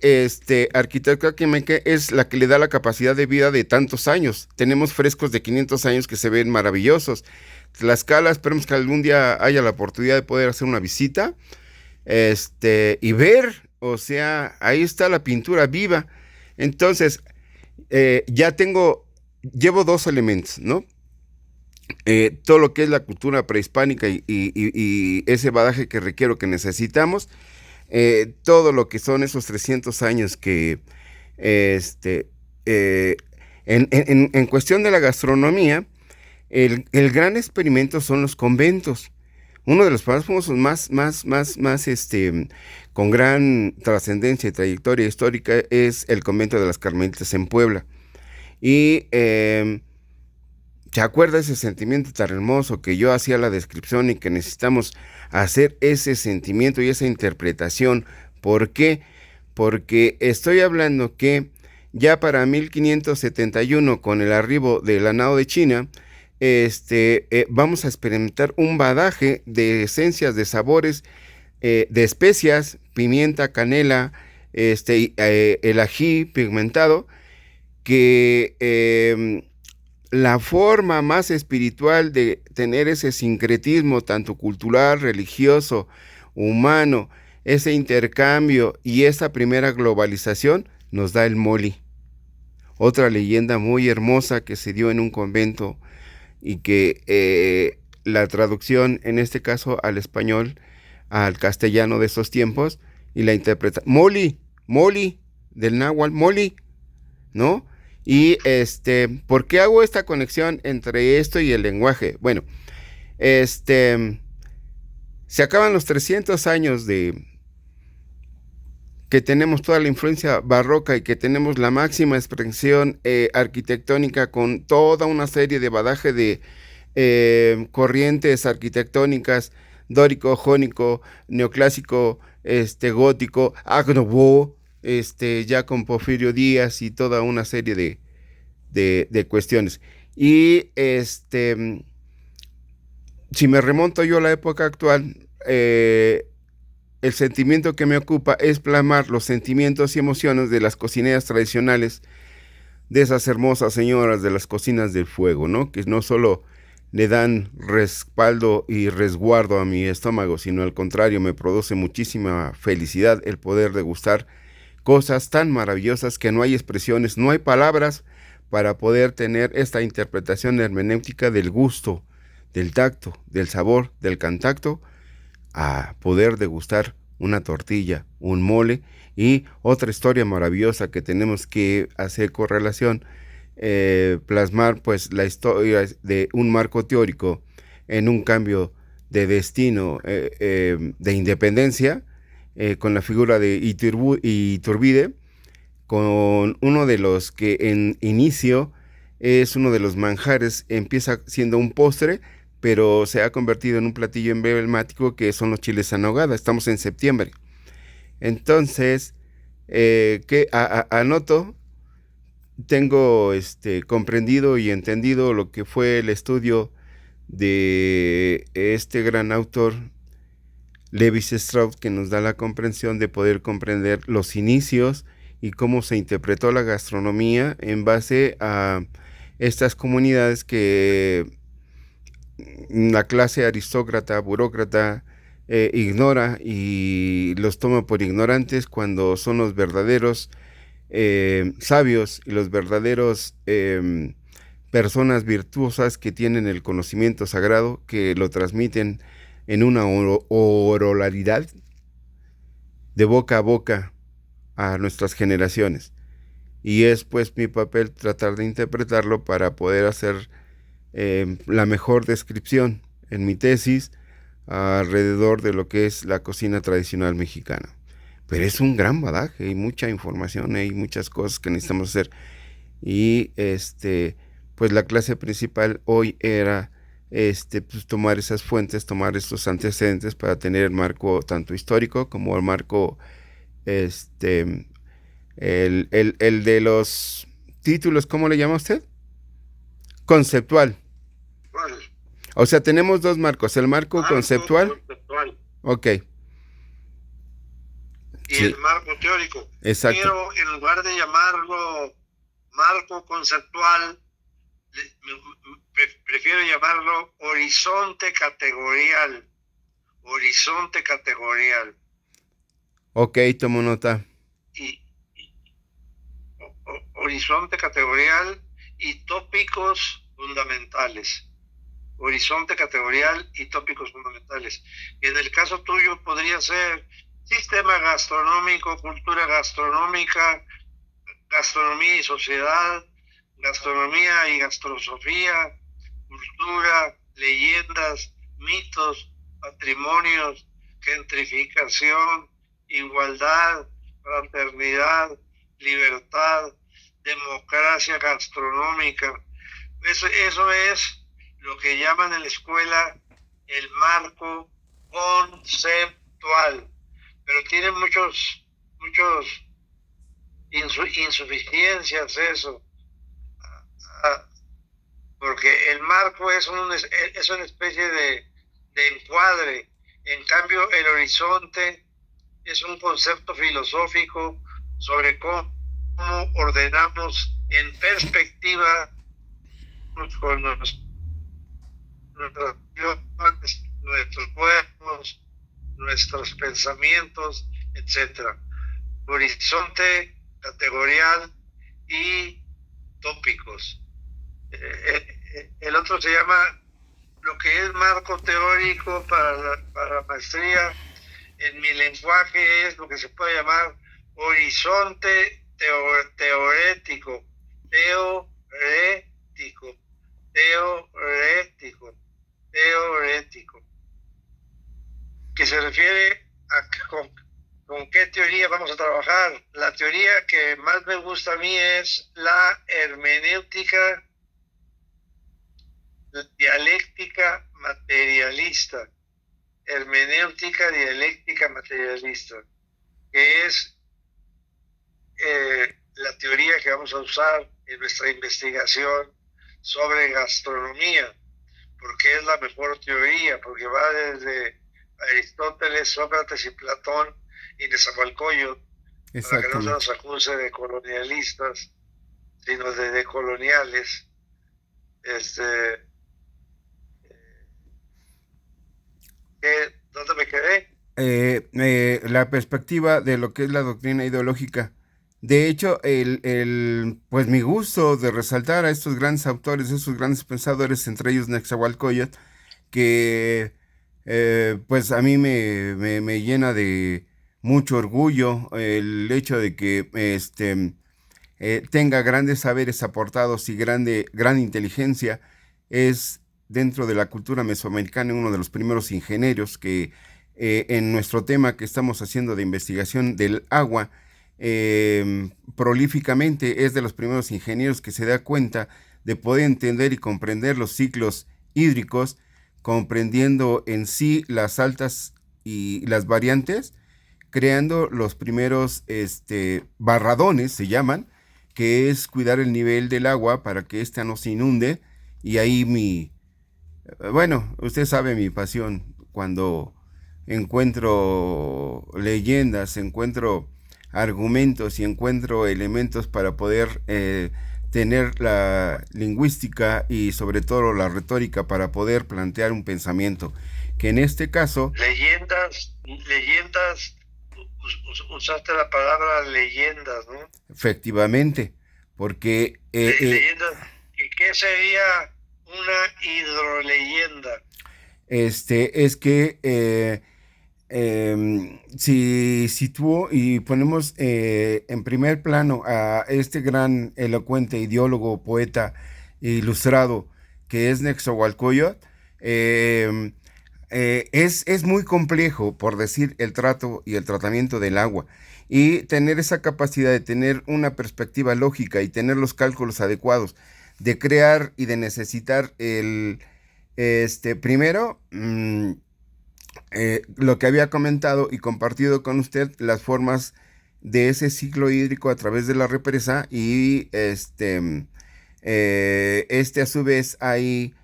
arquitectónicamente es la que le da la capacidad de vida de tantos años. Tenemos frescos de 500 años que se ven maravillosos. Tlaxcala, esperemos que algún día haya la oportunidad de poder hacer una visita, y ver, o sea, ahí está la pintura viva. Entonces, llevo dos elementos, ¿no? Todo lo que es la cultura prehispánica y ese badaje que requiero, que necesitamos, todo lo que son esos 300 años que, en cuestión de la gastronomía, el gran experimento son los conventos. Uno de los más famosos, con gran trascendencia y trayectoria histórica, es el convento de las Carmelitas en Puebla. Y ¿se acuerda ese sentimiento tan hermoso que yo hacía la descripción y que necesitamos hacer ese sentimiento y esa interpretación? ¿Por qué? Porque estoy hablando que ya para 1571, con el arribo de la nao de China, vamos a experimentar un badaje de esencias, de sabores, de especias, pimienta, canela, el ají pigmentado, que la forma más espiritual de tener ese sincretismo, tanto cultural, religioso, humano, ese intercambio y esa primera globalización, nos da el moli. Otra leyenda muy hermosa que se dio en un convento y que la traducción, en este caso al español, al castellano de esos tiempos, y la interpreta, moli, del náhuatl, moli, ¿no? Y ¿por qué hago esta conexión entre esto y el lenguaje? Bueno, se acaban los 300 años de que tenemos toda la influencia barroca y que tenemos la máxima expresión arquitectónica, con toda una serie de badaje de corrientes arquitectónicas, dórico, jónico, neoclásico, gótico, Art Nouveau, ya con Porfirio Díaz y toda una serie de cuestiones. Y si me remonto yo a la época actual, el sentimiento que me ocupa es plasmar los sentimientos y emociones de las cocineras tradicionales, de esas hermosas señoras de las cocinas del fuego, ¿no? Que no solo le dan respaldo y resguardo a mi estómago, sino al contrario, me produce muchísima felicidad el poder degustar cosas tan maravillosas que no hay expresiones, no hay palabras para poder tener esta interpretación hermenéutica del gusto, del tacto, del sabor, del contacto, a poder degustar una tortilla, un mole. Y otra historia maravillosa que tenemos que hacer correlación, plasmar pues la historia de un marco teórico en un cambio de destino, de independencia, con la figura de Iturbide, con uno de los que en inicio es uno de los manjares, empieza siendo un postre, pero se ha convertido en un platillo emblemático, que son los chiles en nogada. Estamos en septiembre. Entonces, anoto, tengo comprendido y entendido lo que fue el estudio de este gran autor, Lévi Strauss, que nos da la comprensión de poder comprender los inicios y cómo se interpretó la gastronomía en base a estas comunidades que la clase aristócrata, burócrata, ignora y los toma por ignorantes, cuando son los verdaderos sabios y los verdaderos personas virtuosas que tienen el conocimiento sagrado, que lo transmiten en una oralidad de boca a boca a nuestras generaciones. Y es pues mi papel tratar de interpretarlo para poder hacer la mejor descripción en mi tesis alrededor de lo que es la cocina tradicional mexicana. Pero es un gran badaje, hay mucha información, hay muchas cosas que necesitamos hacer. y pues la clase principal hoy era pues tomar esas fuentes, tomar estos antecedentes para tener el marco tanto histórico como el marco este el de los títulos, ¿cómo le llama usted? Conceptual. ¿Cuál? O sea, tenemos dos marcos, el marco conceptual. Conceptual. Ok. Y Sí. el marco teórico. Exacto. Pero en lugar de llamarlo marco conceptual, prefiero llamarlo horizonte categorial. Horizonte categorial. Ok, tomo nota. Y horizonte categorial y tópicos fundamentales. Horizonte categorial y tópicos fundamentales. En el caso tuyo podría ser sistema gastronómico, cultura gastronómica, gastronomía y sociedad, gastronomía y gastrosofía, cultura, leyendas, mitos, patrimonios, gentrificación, igualdad, fraternidad, libertad, democracia gastronómica. Eso es lo que llaman en la escuela el marco conceptual, pero tiene muchos insuficiencias eso, porque el marco es una especie de encuadre. En cambio, el horizonte es un concepto filosófico sobre cómo ordenamos en perspectiva con nuestros cuerpos, nuestros pensamientos, etcétera. Horizonte, categorial y tópicos. El otro se llama lo que es marco teórico para la maestría. En mi lenguaje es lo que se puede llamar horizonte teorético, que se refiere a con qué teoría vamos a trabajar. La teoría que más me gusta a mí es la hermenéutica dialéctica materialista. Hermenéutica dialéctica materialista, que es la teoría que vamos a usar en nuestra investigación sobre gastronomía, porque es la mejor teoría, porque va desde Aristóteles, Sócrates y Platón y Nezahualcóyotl, para que no se nos acuse de colonialistas, sino de decoloniales. ¿Dónde me quedé? La perspectiva de lo que es la doctrina ideológica. De hecho, pues mi gusto de resaltar a estos grandes autores, estos grandes pensadores, entre ellos Nezahualcóyotl, que pues a mí me llena de mucho orgullo el hecho de que tenga grandes saberes aportados y gran inteligencia. Es dentro de la cultura mesoamericana uno de los primeros ingenieros que en nuestro tema que estamos haciendo de investigación del agua, prolíficamente es de los primeros ingenieros que se da cuenta de poder entender y comprender los ciclos hídricos, comprendiendo en sí las altas y las variantes, creando los primeros barradones, se llaman, que es cuidar el nivel del agua para que ésta no se inunde. Y ahí bueno, usted sabe mi pasión cuando encuentro leyendas, encuentro argumentos y encuentro elementos para poder tener la lingüística y sobre todo la retórica para poder plantear un pensamiento, que en este caso... Leyendas, usaste la palabra leyendas, ¿no? Efectivamente, porque... leyendas, ¿qué sería una hidroleyenda? Es que si sitúo y ponemos en primer plano a este gran elocuente ideólogo, poeta ilustrado que es Nezahualcóyotl, es muy complejo, por decir, el trato y el tratamiento del agua. y tener esa capacidad de tener una perspectiva lógica y tener los cálculos adecuados, de crear y de necesitar primero, lo que había comentado y compartido con usted, las formas de ese ciclo hídrico a través de la represa y a su vez hay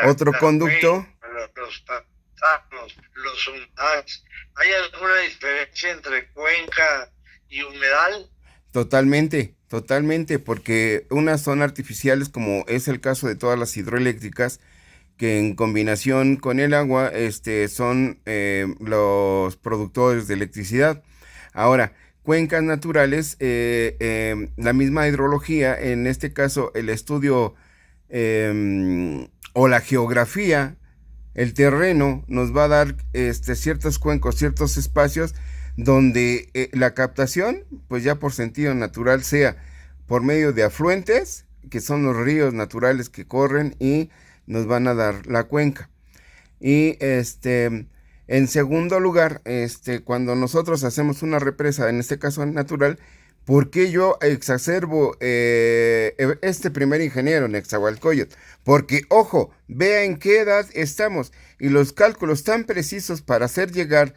otro conducto. Los pantanos, los humedales. ¿Hay alguna diferencia entre cuenca y humedal? Totalmente, totalmente, porque unas son artificiales, como es el caso de todas las hidroeléctricas, que en combinación con el agua son los productores de electricidad. Ahora, cuencas naturales, la misma hidrología, en este caso el estudio o la geografía, el terreno nos va a dar ciertos cuencos, ciertos espacios donde la captación, pues ya por sentido natural, sea por medio de afluentes, que son los ríos naturales que corren y nos van a dar la cuenca. Y en segundo lugar, cuando nosotros hacemos una represa, en este caso natural, ¿por qué yo exacerbo este primer ingeniero en Nezahualcóyotl? Porque, ojo, vea en qué edad estamos y los cálculos tan precisos para hacer llegar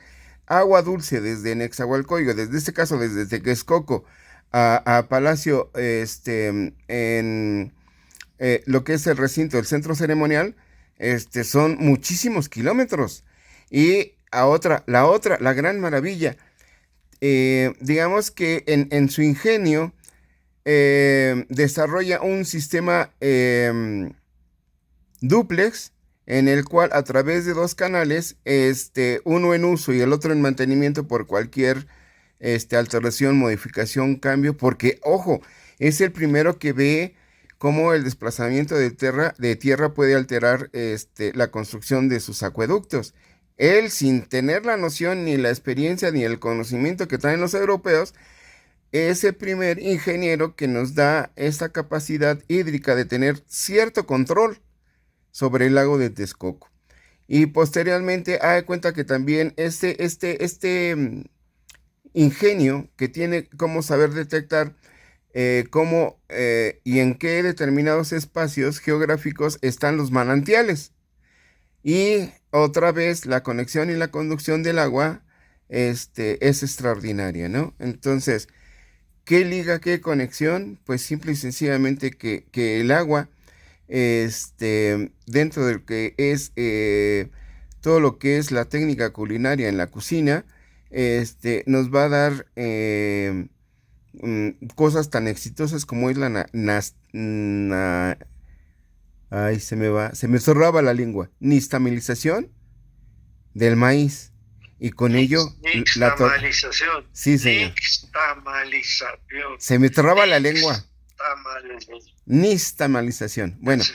agua dulce desde Nezahualcóyotl, desde este caso desde Texcoco a Palacio, en lo que es el recinto del centro ceremonial, son muchísimos kilómetros. Y la gran maravilla, digamos que en su ingenio desarrolla un sistema dúplex en el cual a través de dos canales, uno en uso y el otro en mantenimiento por cualquier alteración, modificación, cambio, porque, ojo, es el primero que ve cómo el desplazamiento de tierra puede alterar la construcción de sus acueductos. Él, sin tener la noción, ni la experiencia, ni el conocimiento que traen los europeos, es el primer ingeniero que nos da esta capacidad hídrica de tener cierto control sobre el lago de Texcoco. Y posteriormente, de cuenta que también ingenio que tiene cómo saber detectar cómo y en qué determinados espacios geográficos están los manantiales. Y otra vez la conexión y la conducción del agua es extraordinaria, ¿no? Entonces, ¿qué liga, qué conexión? Pues simple y sencillamente que el agua, dentro de lo que es todo lo que es la técnica culinaria en la cocina, nos va a dar cosas tan exitosas como es la ay, se me zorraba la lengua, nixtamalización del maíz. Y con ello Nixtamalización. Sí, señor. Nixtamalización. Se me traba la lengua. Nixtamalización. Nixtamalización. Bueno. Se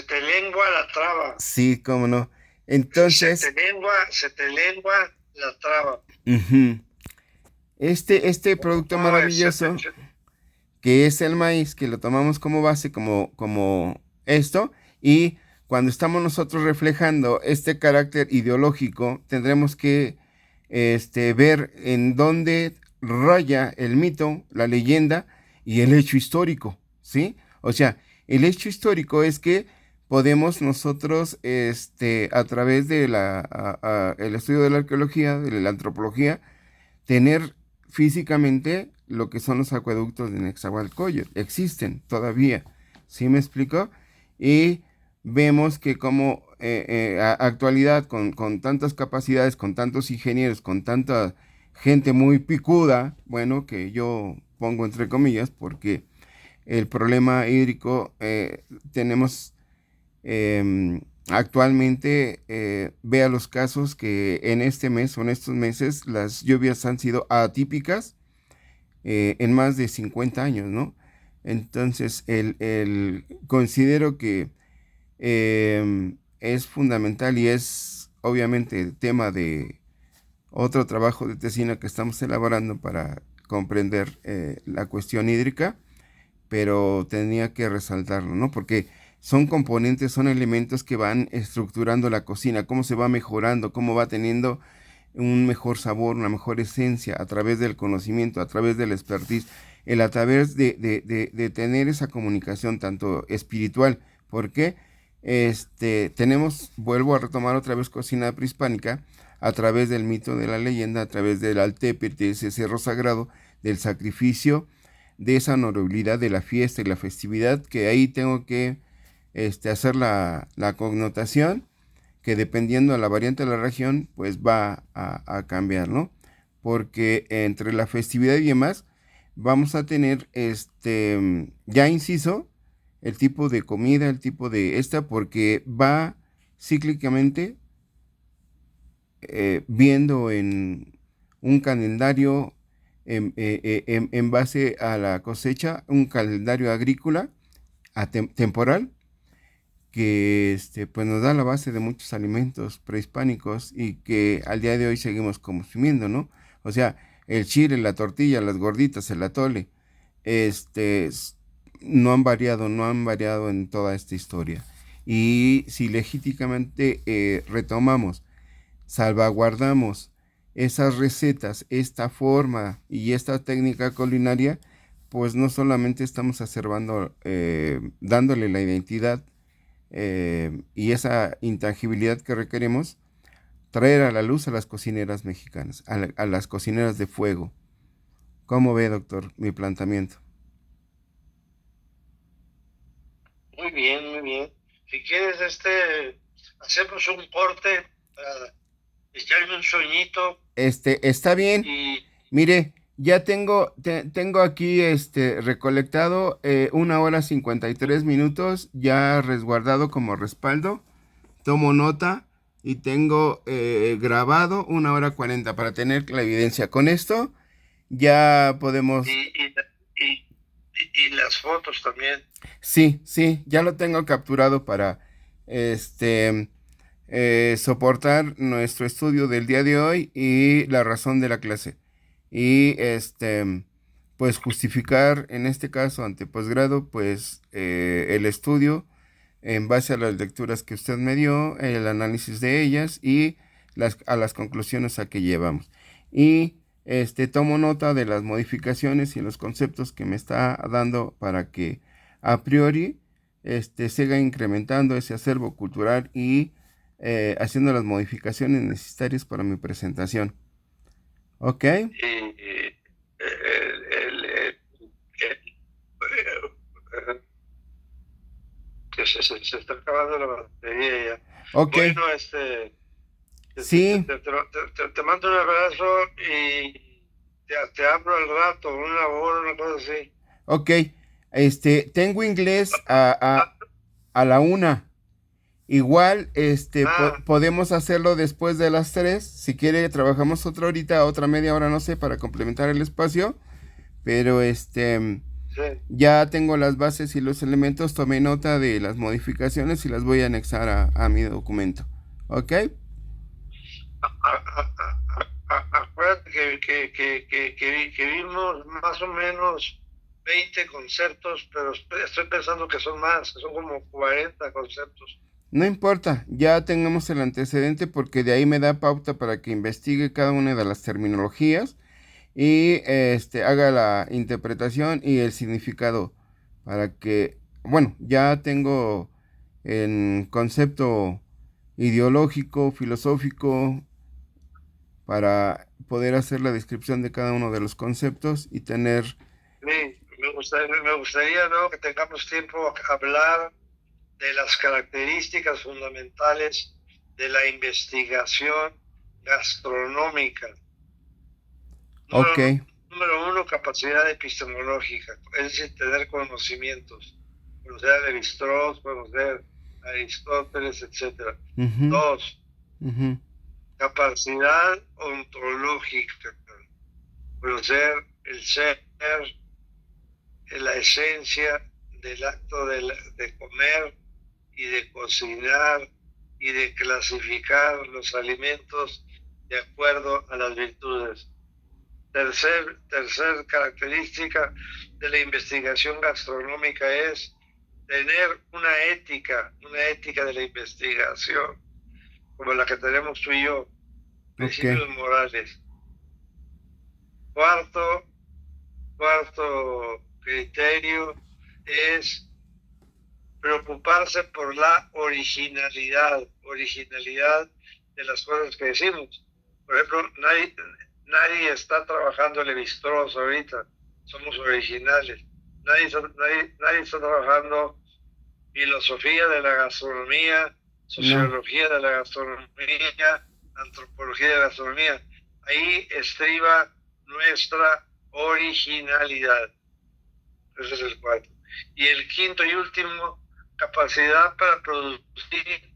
te lengua la traba. Sí, cómo no. Entonces. Se te lengua la traba. Este producto maravilloso, que es el maíz, que lo tomamos como base, como esto, y cuando estamos nosotros reflejando este carácter ideológico, tendremos que ver en dónde raya el mito, la leyenda y el hecho histórico, ¿sí? O sea, el hecho histórico es que podemos nosotros, a través de el estudio de la arqueología, de la antropología, tener físicamente lo que son los acueductos de Nezahualcóyotl. Existen todavía, ¿sí me explico? Y vemos que como actualidad, con tantas capacidades, con tantos ingenieros, con tanta gente muy picuda, bueno, que yo pongo entre comillas, porque el problema hídrico tenemos actualmente, vea los casos que en este mes o en estos meses las lluvias han sido atípicas en más de 50 años, ¿no? Entonces, considero que es fundamental y es obviamente tema de otro trabajo de tesina que estamos elaborando para comprender la cuestión hídrica, pero tenía que resaltarlo, ¿no? Porque son componentes, son elementos que van estructurando la cocina, cómo se va mejorando, cómo va teniendo un mejor sabor, una mejor esencia a través del conocimiento, a través del expertise, el a través de tener esa comunicación tanto espiritual. ¿Por qué? Tenemos, vuelvo a retomar otra vez cocina prehispánica, a través del mito de la leyenda, a través del Altepetl, de ese cerro sagrado, del sacrificio, de esa honorabilidad de la fiesta y la festividad, que ahí tengo que hacer la connotación, que dependiendo de la variante de la región, pues va a cambiar, ¿no? Porque entre la festividad y demás, vamos a tener, ya inciso, el tipo de comida, el tipo de porque va cíclicamente viendo en un calendario en base a la cosecha, un calendario agrícola temporal, que pues nos da la base de muchos alimentos prehispánicos y que al día de hoy seguimos consumiendo, ¿no? O sea, el chile, la tortilla, las gorditas, el atole, no han variado en toda esta historia. Y si legítimamente retomamos, salvaguardamos esas recetas, esta forma y esta técnica culinaria, pues no solamente estamos dándole la identidad y esa intangibilidad que requeremos, traer a la luz a las cocineras mexicanas, a las cocineras de fuego. ¿Cómo ve, doctor, mi planteamiento? Muy bien, muy bien. Si quieres, hacemos un corte para echarme un sueñito. Está bien. Y Mire, ya tengo aquí recolectado 1 hora 53 minutos, ya resguardado como respaldo. Tomo nota y tengo grabado 1 hora 40 para tener la evidencia. Con esto ya podemos. y, y, y, y las fotos también. Sí, sí, ya lo tengo capturado para soportar nuestro estudio del día de hoy y la razón de la clase. Y pues justificar en este caso ante posgrado, pues el estudio en base a las lecturas que usted me dio, el análisis de ellas y a las conclusiones a que llevamos. Y tomo nota de las modificaciones y los conceptos que me está dando para que a priori siga incrementando ese acervo cultural y haciendo las modificaciones necesarias para mi presentación. ¿Ok? Que se está acabando la batería ya. Ok. Bueno, Sí. te mando un abrazo y te hablo al rato, una hora, una cosa así. Ok. Tengo inglés a la 1. Igual, podemos hacerlo después de las 3. Si quiere, trabajamos otra horita, otra media hora, no sé, para complementar el espacio. Pero sí. Ya tengo las bases y los elementos. Tomé nota de las modificaciones y las voy a anexar a mi documento. ¿Ok? Acuérdate que vimos más o menos 20 conceptos, pero estoy pensando que son más, son como 40 conceptos. No importa, ya tengamos el antecedente porque de ahí me da pauta para que investigue cada una de las terminologías y haga la interpretación y el significado para que, bueno, ya tengo el concepto ideológico, filosófico, para poder hacer la descripción de cada uno de los conceptos y tener. Sí, me gustaría ¿no? que tengamos tiempo a hablar de las características fundamentales de la investigación gastronómica. Ok. Número uno, capacidad epistemológica, es decir, tener conocimientos, conocer a Levi-Strauss, conocer a Aristóteles, etc. Dos, capacidad ontológica, conocer el ser, la esencia del acto de comer y de cocinar y de clasificar los alimentos de acuerdo a las virtudes. Tercer característica de la investigación gastronómica es tener una ética de la investigación, como la que tenemos tú y yo. principios Ok. morales. Cuarto criterio es preocuparse por la originalidad de las cosas que decimos. Por ejemplo, nadie está trabajando levi-strauss ahorita, somos originales. Nadie está trabajando filosofía de la gastronomía, No. sociología de la gastronomía, antropología de la gastronomía. Ahí estriba nuestra originalidad. Ese es el cuarto. Y el quinto y último, capacidad para producir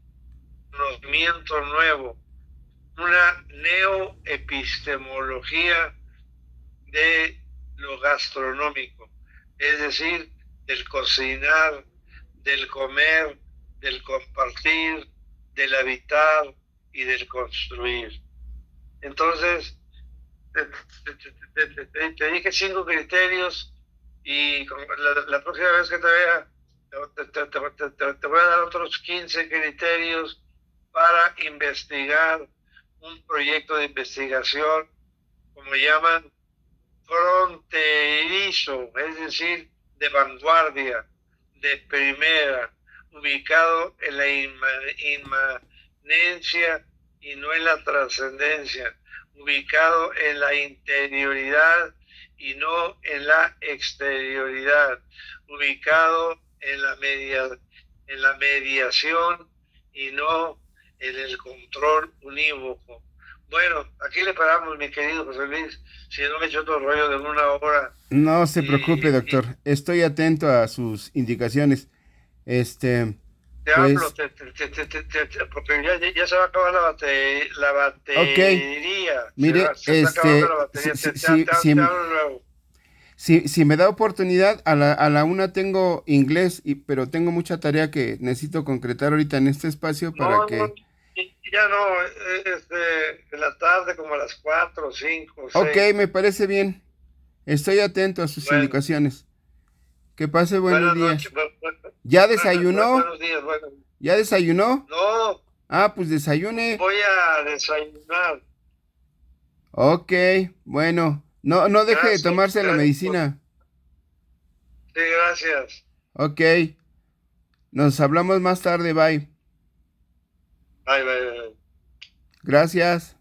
conocimiento nuevo, una neoepistemología de lo gastronómico, es decir, del cocinar, del comer, del compartir, del habitar y del construir. Entonces, te dije 5 criterios y la próxima vez que te vea, te voy a dar otros 15 criterios para investigar un proyecto de investigación, como llaman, fronterizo, es decir, de vanguardia, de primera, ubicado en la inmanencia y no en la trascendencia, ubicado en la interioridad y no en la exterioridad, ubicado en la mediación y no en el control unívoco. Bueno, aquí le paramos, mi querido José Luis, si no me echo otro rollo de una hora. No se preocupe, Y doctor. Estoy atento a sus indicaciones. Este, te hablo, pues, porque ya se va a acabar la ok. batería, Mire, se está acabando la batería, te si hablo luego. si me da oportunidad, a la una tengo inglés, pero tengo mucha tarea que necesito concretar ahorita en este espacio para No, que... ya no, en la tarde como a las 4, 5, Ok, 6. me parece bien. Estoy atento a sus Bueno, indicaciones. Que pase buenos buenas noches, días. ¿Ya desayunó? buenos días, bueno. ¿Ya desayunó? No, Ah, pues desayune. voy a desayunar. Ok, bueno. No deje de tomarse la Gracias, medicina. sí, gracias. Ok, nos hablamos más tarde, bye. Bye, bye, bye. Gracias.